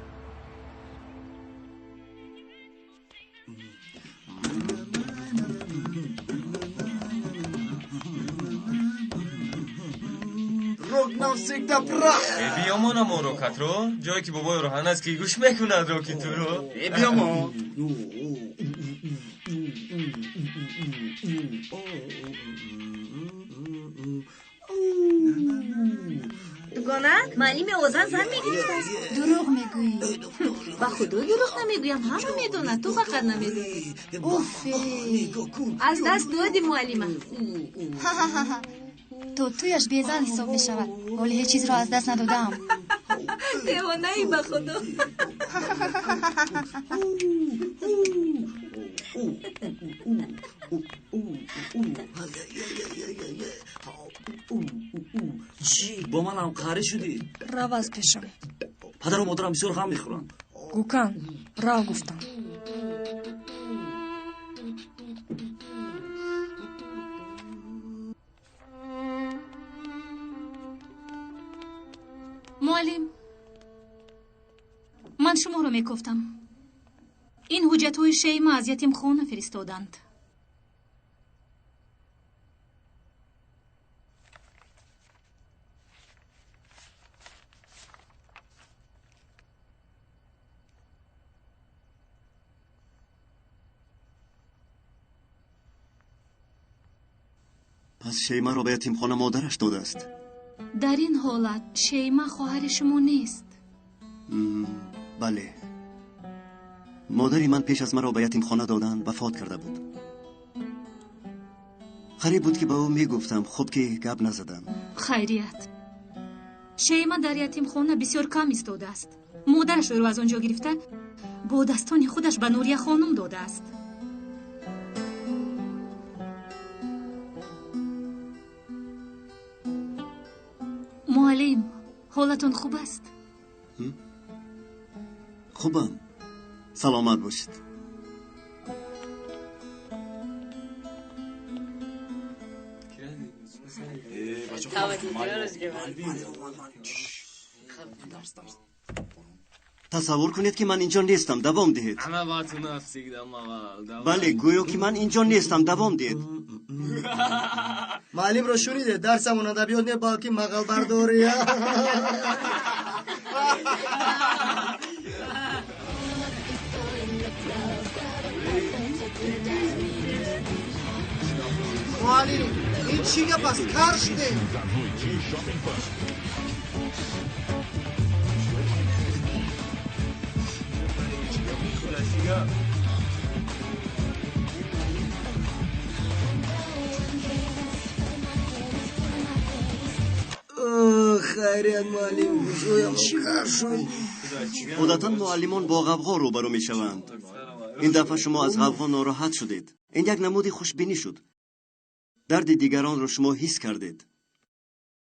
[SPEAKER 10] بیامان ما رو کترو جایی که بابای رو هنست که گوش میکند رو که تو رو
[SPEAKER 4] بیامان
[SPEAKER 18] دوگانه معلم اوزن زن میگوید است.
[SPEAKER 1] دروغ میگویی.
[SPEAKER 18] با خدا دروغ نمیگویم، همه میدونه، تو فقط نمیدونی.
[SPEAKER 1] اوفه
[SPEAKER 18] از دست دادی معلمه.
[SPEAKER 1] تویش بیزن حساب میشود، ولی هیچ چیز را از دست ندادم.
[SPEAKER 18] دیوانه ای با خدا.
[SPEAKER 6] چی؟ با من هم قهره شدی؟
[SPEAKER 9] رو از پیشم.
[SPEAKER 6] پدر و مادرم بسیار غم میخورن.
[SPEAKER 9] گوکن رو گفتم.
[SPEAKER 11] معلم من شما رو میگفتم این حجت‌های شیما از یتیم خانه فرستادند.
[SPEAKER 2] پس شیما رو به یتیمخانه مادرش داده است.
[SPEAKER 11] در این حالت شیما خواهر شما نیست.
[SPEAKER 2] بله، مادری من پیش از مرا به یتیمخانه دادن وفات کرده بود. غریب بود که به او میگفتم خوب که گپ نزدم.
[SPEAKER 11] خیریت. شیما در یتیمخانه بسیار کم ایستاده است. مادرش رو از آنجا گرفته با دستان خودش به نوریه خانم داده است. معلم حالتون خوب است؟
[SPEAKER 2] خوبم، سلامت باشید. تصور کنید که من اینجا نیستم، دوام دهید.
[SPEAKER 10] همه با تو نفسیدم آقا.
[SPEAKER 2] بله، گویا که من اینجا نیستم، دوام دهید.
[SPEAKER 15] معلم رو شنیده درسمون ادبیات نه باقی مقال برداری. معلم این چیه پس کار شده؟ خیریت معلم
[SPEAKER 2] عادتا معلمان با غوغا روبرو می شوند. این دفعه شما از غوغا ناراحت شدید. این یک نمودی خوشبینی شد. درد دیگران رو شما حس کردید.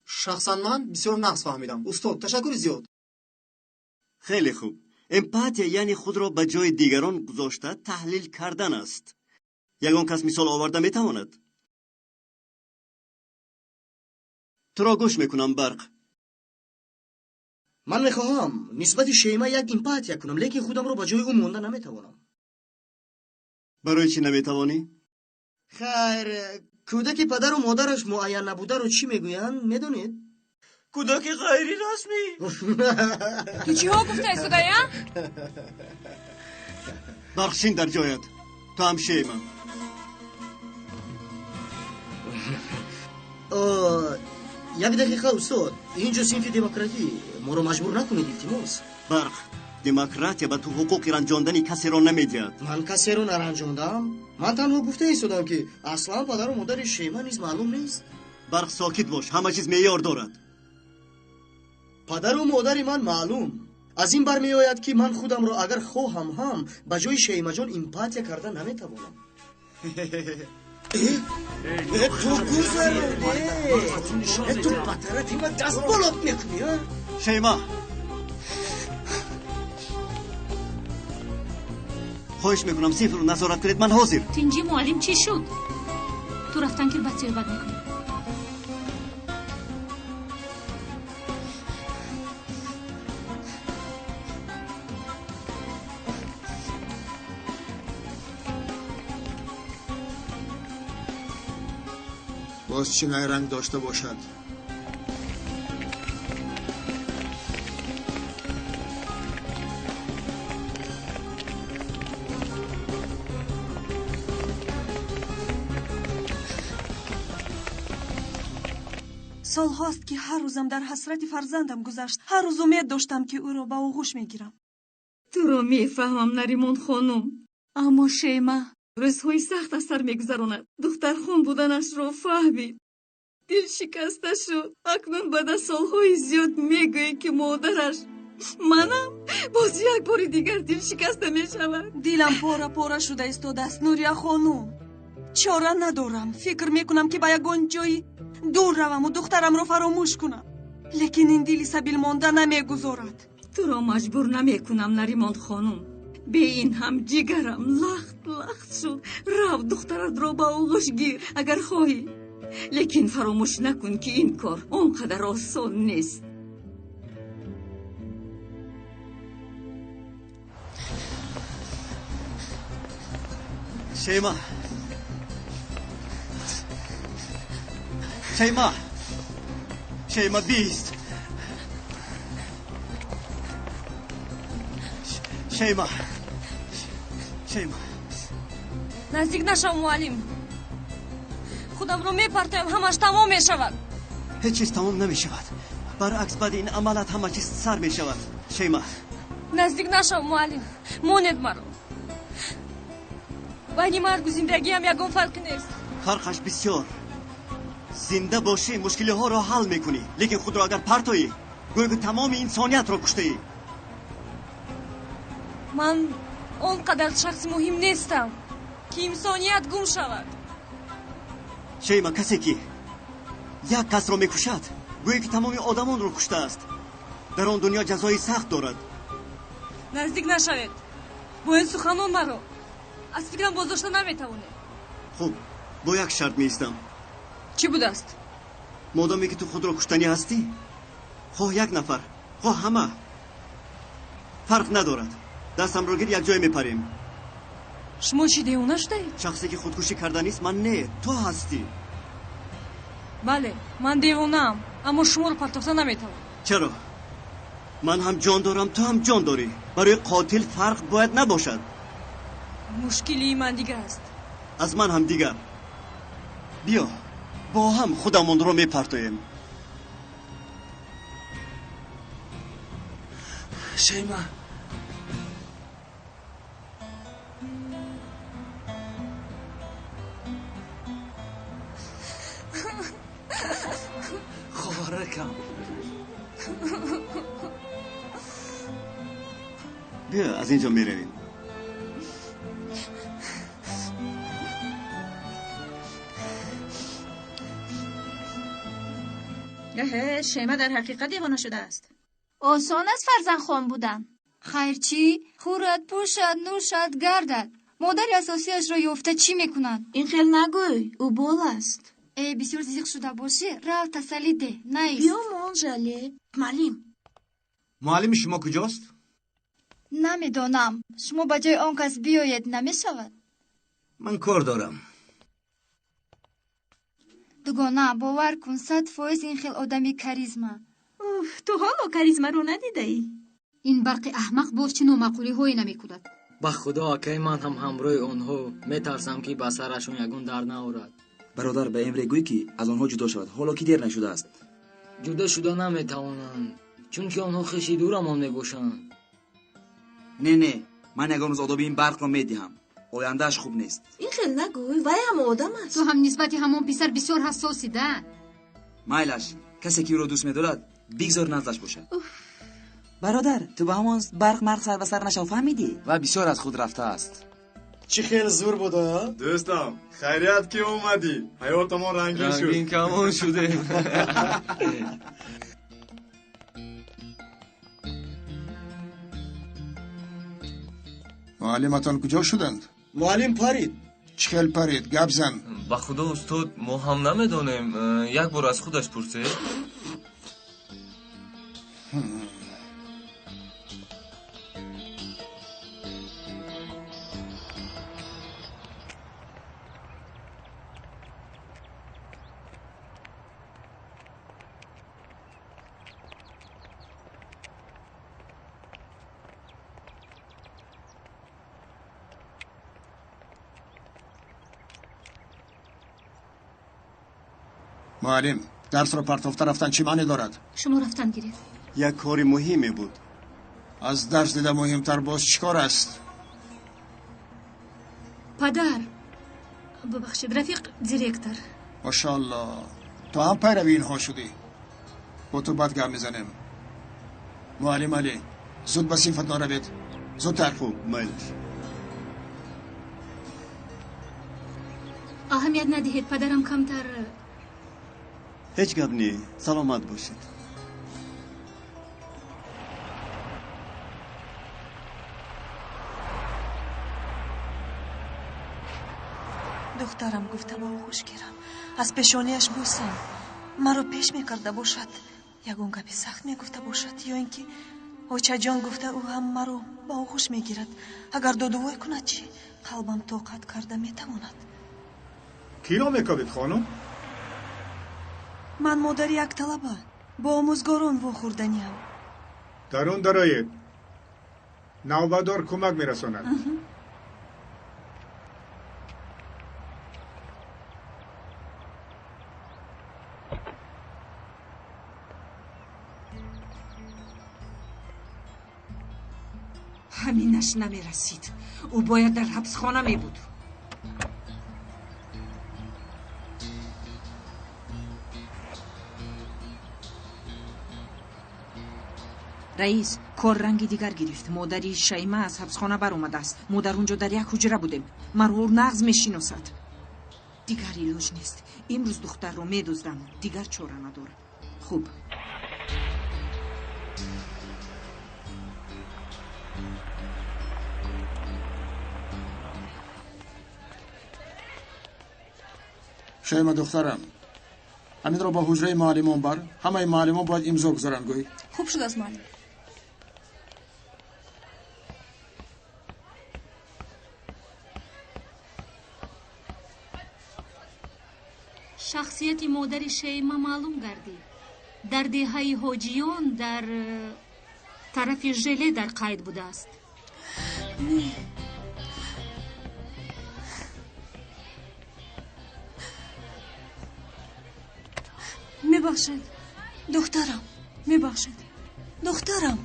[SPEAKER 15] شخصا من بسیار نقص فهمیدم. استاد تشکر زیاد.
[SPEAKER 2] خیلی خوب. امپاتیا یعنی خود را به جای دیگران گذاشته تحلیل کردن است. یگان کس مثال آورده می تواند. تو را گوش میکنم برق.
[SPEAKER 15] من میخواهم نسبت شیما یک امپاتیا کنم، لیکن خودم رو به جای او مانده نمیتوانم.
[SPEAKER 2] برای چی نمیتوانی؟
[SPEAKER 15] خیر، کودک پدر و مادرش معین نبوده رو چی میگویند میدونید؟
[SPEAKER 6] کودک غیری رسمی.
[SPEAKER 9] تو چی ها گفته صدایا؟
[SPEAKER 2] برخشین در جایت. تو هم شیما.
[SPEAKER 15] یک دقیقه استاد، اینجا صنف دموکراتی، ما رو مجبور نکنید التماس.
[SPEAKER 2] برق، دموکراتیا به تو حقوق رنجاندن کسی را نمیدهد.
[SPEAKER 15] من کسی رو نرنجاندم؟ من تنها گفته ایستادم که اصلا پدر و مادر شیما نیز معلوم نیست.
[SPEAKER 2] برق ساکت باش، همه چیز معیار دارد.
[SPEAKER 15] پدر و مادر من معلوم. از این برمی آید که من خودم رو اگر خواهم هم به جای شیما جان امپاتیا کرده نمیتوانم. تو گذرده تو بطرفی من دست بالات میکنی ها؟
[SPEAKER 2] شیما خواهش میکنم صفر رو نظارت کنید، من حاضر.
[SPEAKER 11] تینجی معلم چی شد؟ تو رفتن که بسیار بد میکنی.
[SPEAKER 19] باز چه رنگ داشته باشد.
[SPEAKER 17] سال هاست که هر روزم در حسرت فرزندم گذشت. هر روز امید داشتم که او را به آغوش میگیرم.
[SPEAKER 16] تو رو میفهمم نریمان خانم، اما شیما روزهای سخت از سر میگذراند. دختر خون بودنش رو فهمید، دل شکسته شد. اکنون بعد از سالهای زیاد میگویی که مادرش، منم باز یک بار دیگر دل شکسته میشود.
[SPEAKER 17] دلم پاره پاره شده ایستاده است نوریا خانم. چاره ندارم. فکر میکنم که به یگان جایی دور روم و دخترم رو فراموش کنم، لیکن این دلی سبیل مانده نمیگذارد.
[SPEAKER 16] تو را مجبور نمیکنم نریمان خانم. به این هم جگرم لخت شد. رو دخترت را به آغوش گیر اگر خواهی، لیکن فراموش نکن که این کار اونقدر آسان نیست.
[SPEAKER 2] شیما شیما شیما بیست شیما شیما
[SPEAKER 9] نزدیک نشو معلم خودم رو میپرتم همش تمام میشود
[SPEAKER 2] هیچ چیز تمام نمیشود برعکس بعد این عملات همه چیز سر میشود شیما
[SPEAKER 9] نزدیک نشو معلم موند مرو بین مرگ و زندگی هم یکم فرقی نیست
[SPEAKER 2] فرقش بسیار زنده باشی مشکلی ها را حل میکنی لیکن خود را اگر پرتایی گویا که تمام انسانیت را کشته ای
[SPEAKER 9] من اونقدر شخص مهم نیستم که انسانیت گم شود
[SPEAKER 2] شیما کسی که یک کس را میکشد گویا که تمام آدمان را کشته است در آن دنیا جزای سخت دارد
[SPEAKER 9] نزدیک نشوید با این سخنان مرا از فکرم بازداشته نمیتوانه
[SPEAKER 2] خوب با یک شرط میستم
[SPEAKER 9] چی بود است؟
[SPEAKER 2] مادامی که تو خود را کشتنی هستی خواه یک نفر خواه همه فرق ندارد دستم را گیر یک جای میپریم
[SPEAKER 9] شما چی دیوانه شدید؟
[SPEAKER 2] شخصی که خودکشی کرده نیست من نه تو هستی
[SPEAKER 9] بله من دیوانه‌ام اما شما رو پرتافته نمیتوانم
[SPEAKER 2] چرا؟ من هم جان دارم تو هم جان داری برای قاتل فرق باید نباشد
[SPEAKER 9] مشکلی من دیگه است
[SPEAKER 2] از من هم دیگر بیا با هم خودمون رو میپرتایم
[SPEAKER 6] شیما خوارکم
[SPEAKER 2] بیا از اینجا میرویم
[SPEAKER 11] شیما در حقیقت دیوانه شده است
[SPEAKER 1] آسان است فرزند خان بودن خیر چی؟ خورد پوشد نوشد گردد مادر اساسیش را یافته چی میکنند؟
[SPEAKER 11] این خیلی نگوی او بول است
[SPEAKER 1] ای بسیار زیق شده باشه رفت تسلی ده نیست
[SPEAKER 11] بیا منجله
[SPEAKER 7] معلم شما کجاست؟
[SPEAKER 1] نمیدانم شما با جای آن کس بیاید نمیشود
[SPEAKER 7] من کار دارم
[SPEAKER 1] دوگانه باور کن 100% این خیل آدمی کاریزما
[SPEAKER 11] تو حالا کاریزما رو ندیده ای؟
[SPEAKER 20] این برق احمق باز چه نومقولی هایی نمی کند
[SPEAKER 21] با خدا که من هم همراه آنها میترسم که به سرشون یگون در نآورد
[SPEAKER 12] برادر به امری گوی که از آنها جدا شود حالا که دیر نشده است
[SPEAKER 21] جدا شده نمیتوانند چون که آنها خیشی دورمان میگوشند
[SPEAKER 12] نه من یگان روز آدابی این برق را میدهم آیندهش خوب نیست
[SPEAKER 11] این خیلی نگوی وای هم آدم است
[SPEAKER 20] تو هم نسبت همون پسر بسیار حساسی ده
[SPEAKER 12] مایلش کسی که او را دوست می‌دارد بگذار نزدش باشد
[SPEAKER 22] برادر تو به همان برق مرق سر به سر نشو فهمیدی
[SPEAKER 12] و بسیار از خود رفته است
[SPEAKER 4] چی خیلی زور بوده دوستم خیریت که اومدی حیاتمون رنگین شد
[SPEAKER 10] رنگین کمان شده
[SPEAKER 19] معلمتان کجا شدند؟
[SPEAKER 4] معلم پرید
[SPEAKER 19] چی خیلی پرید گپ زن
[SPEAKER 10] با خدا استاد ما هم نمیدانیم یک بار از خودش پرسه
[SPEAKER 19] معلم درس رو پرتافته رفتن چی معنی دارد؟
[SPEAKER 11] شما رفتن گرفت
[SPEAKER 2] یک کار مهمی بود
[SPEAKER 19] از درس دیده مهمتر باز چیکار است؟
[SPEAKER 11] پدر ببخشید رفیق دیرکتر
[SPEAKER 19] ماشاءالله تو هم پیروی اینها شدی با تو بد گپ میزنیم معلم علی زود به صنفت نروید زودتر
[SPEAKER 2] خوب مایلش
[SPEAKER 11] اهمیت ندهید پدرم کمتر
[SPEAKER 2] هیچ گپ نی سلامت باشید
[SPEAKER 17] دخترم گفته با او خوش گیرم از پیشانیش بوسم مرا پیش میکرده باشد یگون گپی سخت میگفته باشد یا اینکه اوچه جان گفته او هم مرا ба оғуш мегирад. Агар додувой кунад чӣ? Қалбам тоқат карда метавонад.
[SPEAKER 14] киро мекавед хонум?
[SPEAKER 17] ман модари як талаба бо омӯзгорон вохӯрданиам.
[SPEAKER 14] дар он дароед. навбадор кӯмак мерасонад.
[SPEAKER 5] ҳаминаш намерасид. ӯ бояд дар ҳабсхона мебуд. раис, кор ранги дигар гирифт. модари шайма аз ҳабсхона баромадааст. мо дар онҷо дар як ҳуҷра будем. маро нағз мешиносад. дигар илоҷ нест. имрӯз духтарро медуздам. дигар чора надорам. хуб.
[SPEAKER 19] шайма духтарам, ҳаминро ба ҳуҷраи муаллимон бар. ҳамаи муаллимон бояд имзо гузоранд. гӯй.
[SPEAKER 9] хуб шудааст муаллим.
[SPEAKER 11] шахсияти модари шайма маълум гардид. дар деҳаи ҳоҷиён дар тарафи желе дар қайд будааст.
[SPEAKER 17] мебахшед духтарам, мебахшед духтарам.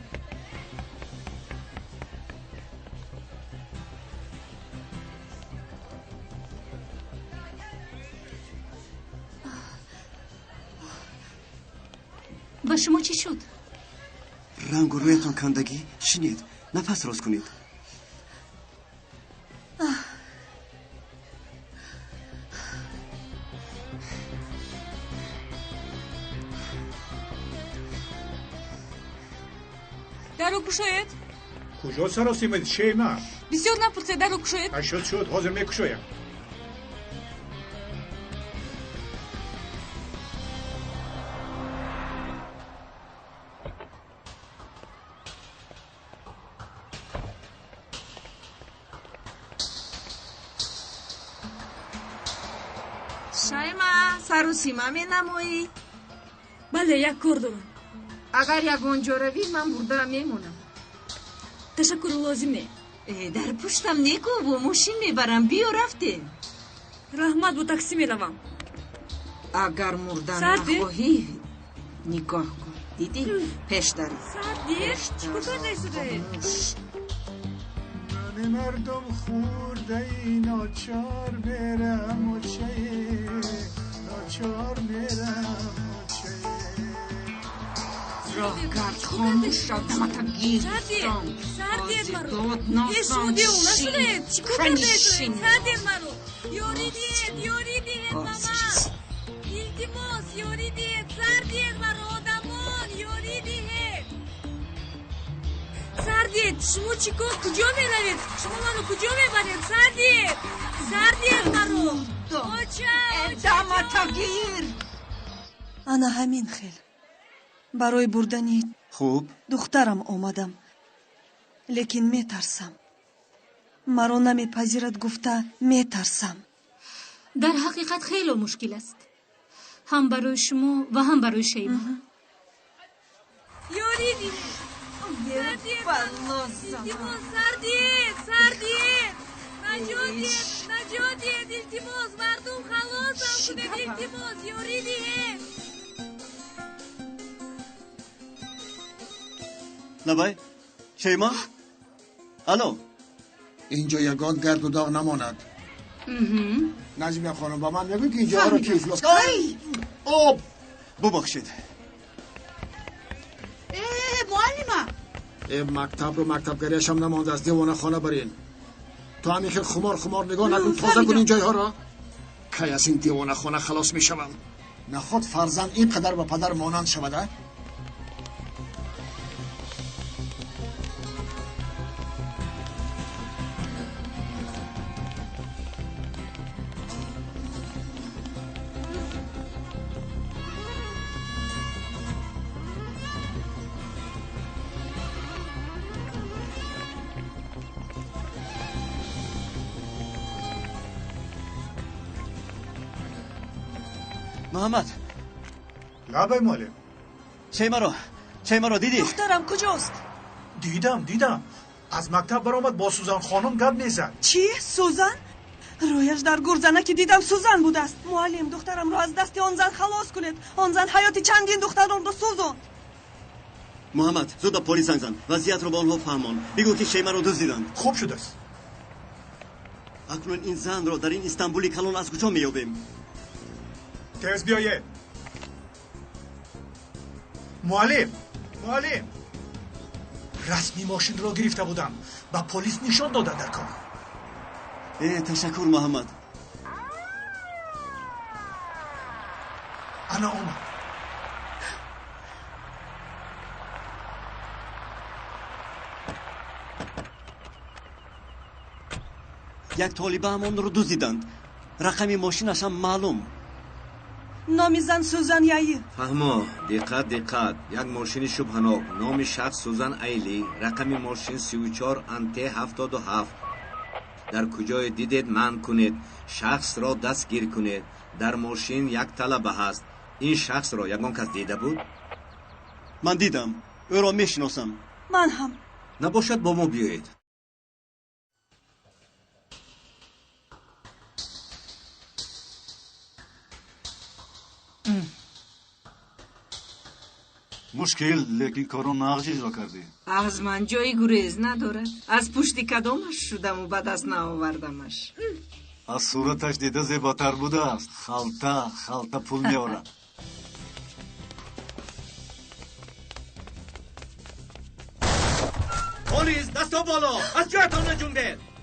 [SPEAKER 11] ба шумо чӣ шуд?
[SPEAKER 2] рангу рӯятон кандагӣ шинед. нафас рост кунед.
[SPEAKER 9] дару кушоед.
[SPEAKER 14] куҷо саросимед шейма?
[SPEAKER 9] бисёр напурсед. дару кушоед.
[SPEAKER 14] шуд ҳозир мекушоям.
[SPEAKER 5] шайма, сару сима менамоӣ?
[SPEAKER 9] бале, як кор дорам.
[SPEAKER 5] агар ягонҷо равӣ, ман бурда мемонам.
[SPEAKER 9] ташаккур лозим не.
[SPEAKER 5] дар пуштам неку, бо мошин мебарам. биё рафтем.
[SPEAKER 9] раҳмат, бо таксӣ меравам.
[SPEAKER 5] агар мурда
[SPEAKER 9] Сарди?
[SPEAKER 5] нахоҳӣ, нигоҳ кун. дидӣ? пеш дари.
[SPEAKER 9] Сарди, чӣ кор нешудаед?
[SPEAKER 14] من مردم خورده ای ناچار برم و چه ناچار برم و چه
[SPEAKER 5] راه گرد خاموش شد دمتا گیرستان
[SPEAKER 9] سردید مرو
[SPEAKER 5] ناسان
[SPEAKER 9] یشودی اونا شده چی کار
[SPEAKER 5] کنشین
[SPEAKER 9] سردید مرو یوریدید ماما التماس یوریدید سردید مرو آدمان یوریدید سردید شما چی کار کجا میروید شما منو کجا میبرید سردید مرو
[SPEAKER 5] دمتا گیر
[SPEAKER 17] ана ҳамин хел барои бурдани
[SPEAKER 2] хуб
[SPEAKER 17] духтарам омадам, лекин метарсам. маро намепазирад гуфта метарсам.
[SPEAKER 11] дар ҳақиқат хело мушкил аст, ҳам барои шумо ва ҳам барои шайма.
[SPEAKER 9] ёриди сардид наҷотед илтимос мардум халосам кунед илтимос ёридиед
[SPEAKER 2] набай шайма алло
[SPEAKER 19] اینجا یگان گرد و داغ نماند. نجمیه خانم با من بگو که اینجا رو که افلاس
[SPEAKER 2] آب ببخشید.
[SPEAKER 19] معلمه مکتب رو مکتبگریش هم نمانده از دیوانه خانه برین. تو همین خیلی خمار نگاه نکن تازه کن این جایها را. کی از این دیوانه خانه خلاص می شوم. نخود فرزند این قدر به پدر مانند شوده.
[SPEAKER 2] محمد
[SPEAKER 14] لابای معلم
[SPEAKER 2] شیما رو دیدی؟
[SPEAKER 17] دخترم کجاست؟
[SPEAKER 14] دیدم از مکتب برآمد با سوزان خانم گپ میزد.
[SPEAKER 17] چی؟ سوزان؟ رویش در گرزنکی دیدم سوزان بوده است. معلم دخترم رو از دست آن زن خلاص کنید. آن زن حیات چندین دختران رو سوزاند.
[SPEAKER 2] محمد زود به پلیس زنگ زن. وضعیت رو با آنها فهمان. بگو که شیما رو دزدیدند.
[SPEAKER 14] خوب شده است.
[SPEAKER 2] اکنون این زن رو در این استانبولی کلان از کجا میابیم؟
[SPEAKER 14] تیز بیایید. معلم رسمی ماشین رو گرفته بودم. با پلیس نشان داده در کار.
[SPEAKER 2] تشکر محمد.
[SPEAKER 14] انا اومد.
[SPEAKER 2] یک طالبه همون رو دزدیدند. رقم ماشینش هم معلوم.
[SPEAKER 17] نام زن سوزان یایی.
[SPEAKER 7] فهمو دقت یک ماشین شبهناک نام شخص سوزان ایلی رقم ماشین 34 انته 77 در کجای دیدید من کنید شخص را دستگیر کنید در ماشین یک طلبه هست این شخص را یگان کس دیده بود؟
[SPEAKER 2] من دیدم او را میشناسم.
[SPEAKER 17] من هم.
[SPEAKER 7] نباشد با ما بیایید.
[SPEAKER 8] مشکل لیکن کارو نقش اجرا کردی.
[SPEAKER 5] از من جای گریز نداره. از پشت کدامش شدم و به دست نآوردمش.
[SPEAKER 8] از صورتش دیده زیباتر بوده است. خالتا پول میآورد.
[SPEAKER 7] پلیس دستا بالا از جایتان نجنبید.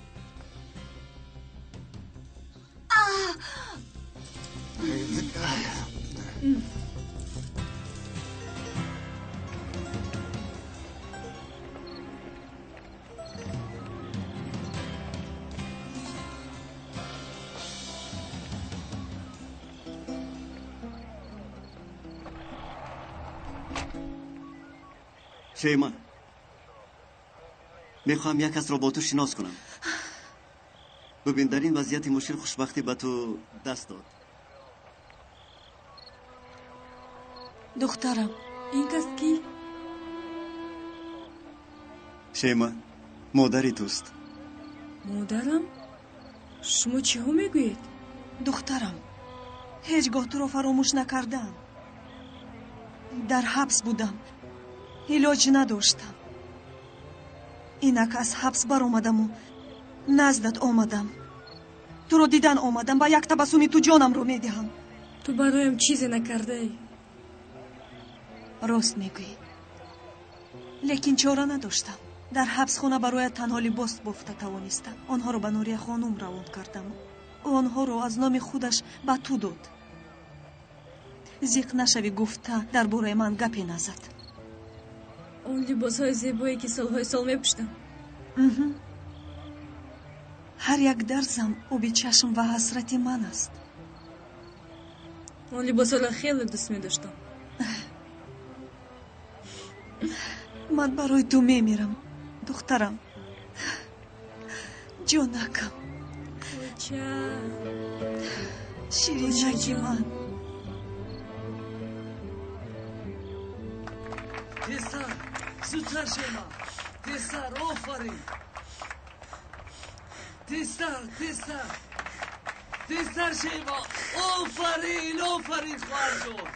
[SPEAKER 2] شیما میخوام یک کس را با تو شناس کنم. ببین در این وضعیت مشکل خوشبختی به تو دست داد.
[SPEAKER 9] دخترم این کس کی؟
[SPEAKER 2] شیما مادری توست.
[SPEAKER 9] مادرم؟ شما چی ها میگوید؟
[SPEAKER 17] دخترم هیچگاه تو رو فراموش نکردم. در حبس بودم علاج نداشتم. اینک از حبس بر آمدم و نزدت آمدم. تو رو دیدن آمدم. با یک تبسمی تو جانم رو میدهم.
[SPEAKER 9] تو برایم چیزی نکرده ای؟
[SPEAKER 17] راست میگویی لیکن چاره نداشتم. در حبس خونه برای تنها لباس بافته توانستم. آنها رو به نوریه خانم روان کردم و آنها رو از نام خودش به تو داد. زیق نشوی گفته در باره من گپی نزد.
[SPEAKER 9] اون لباس های زیبایی که سالهای سال میپوشتم.
[SPEAKER 17] هر یک درزم آبی چشم و حسرتی من است.
[SPEAKER 9] اون لباس ها خیلی دوست میداشتم.
[SPEAKER 17] من برای تو میمیرم دخترم. جانکم شیرینکی من.
[SPEAKER 6] تیستر زودتر شیما. تیستر آفرین. تیستر شیما. آفرین خواهر جان.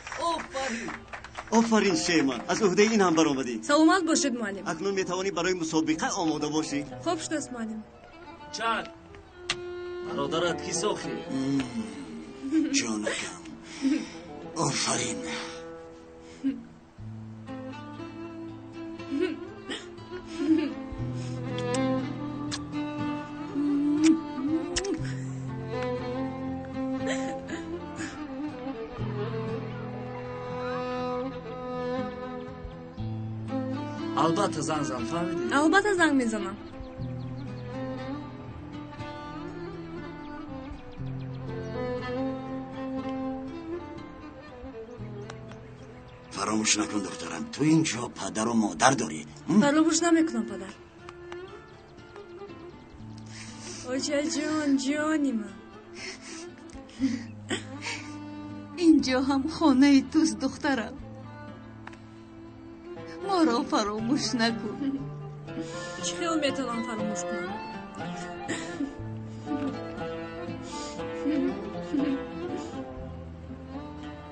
[SPEAKER 2] آفرین شیما از عهده این هم برآمدی.
[SPEAKER 9] سلامت باشید معلم.
[SPEAKER 2] اکنون میتوانی برای مسابقه آماده باشی.
[SPEAKER 9] خوب شد است معلم.
[SPEAKER 6] چل برادرت کی ساخی؟
[SPEAKER 15] جانکم آفرین.
[SPEAKER 6] البته زنگ زن فهمیدی؟
[SPEAKER 9] البته زنگ میزنم.
[SPEAKER 15] فراموش نکن دخترم تو اینجا پدر و مادر داری.
[SPEAKER 9] فراموش نمیکنم پدر. آجا جان جانی من.
[SPEAKER 18] این
[SPEAKER 16] اینجا هم خانه توست دخترم. ما را فراموش نکن.
[SPEAKER 9] چه خیال میتونم فراموش کنم؟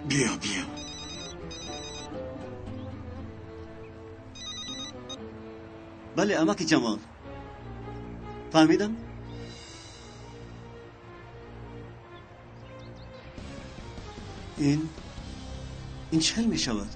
[SPEAKER 2] بیا بله امک جمال، فهمیدم. این چه می شود؟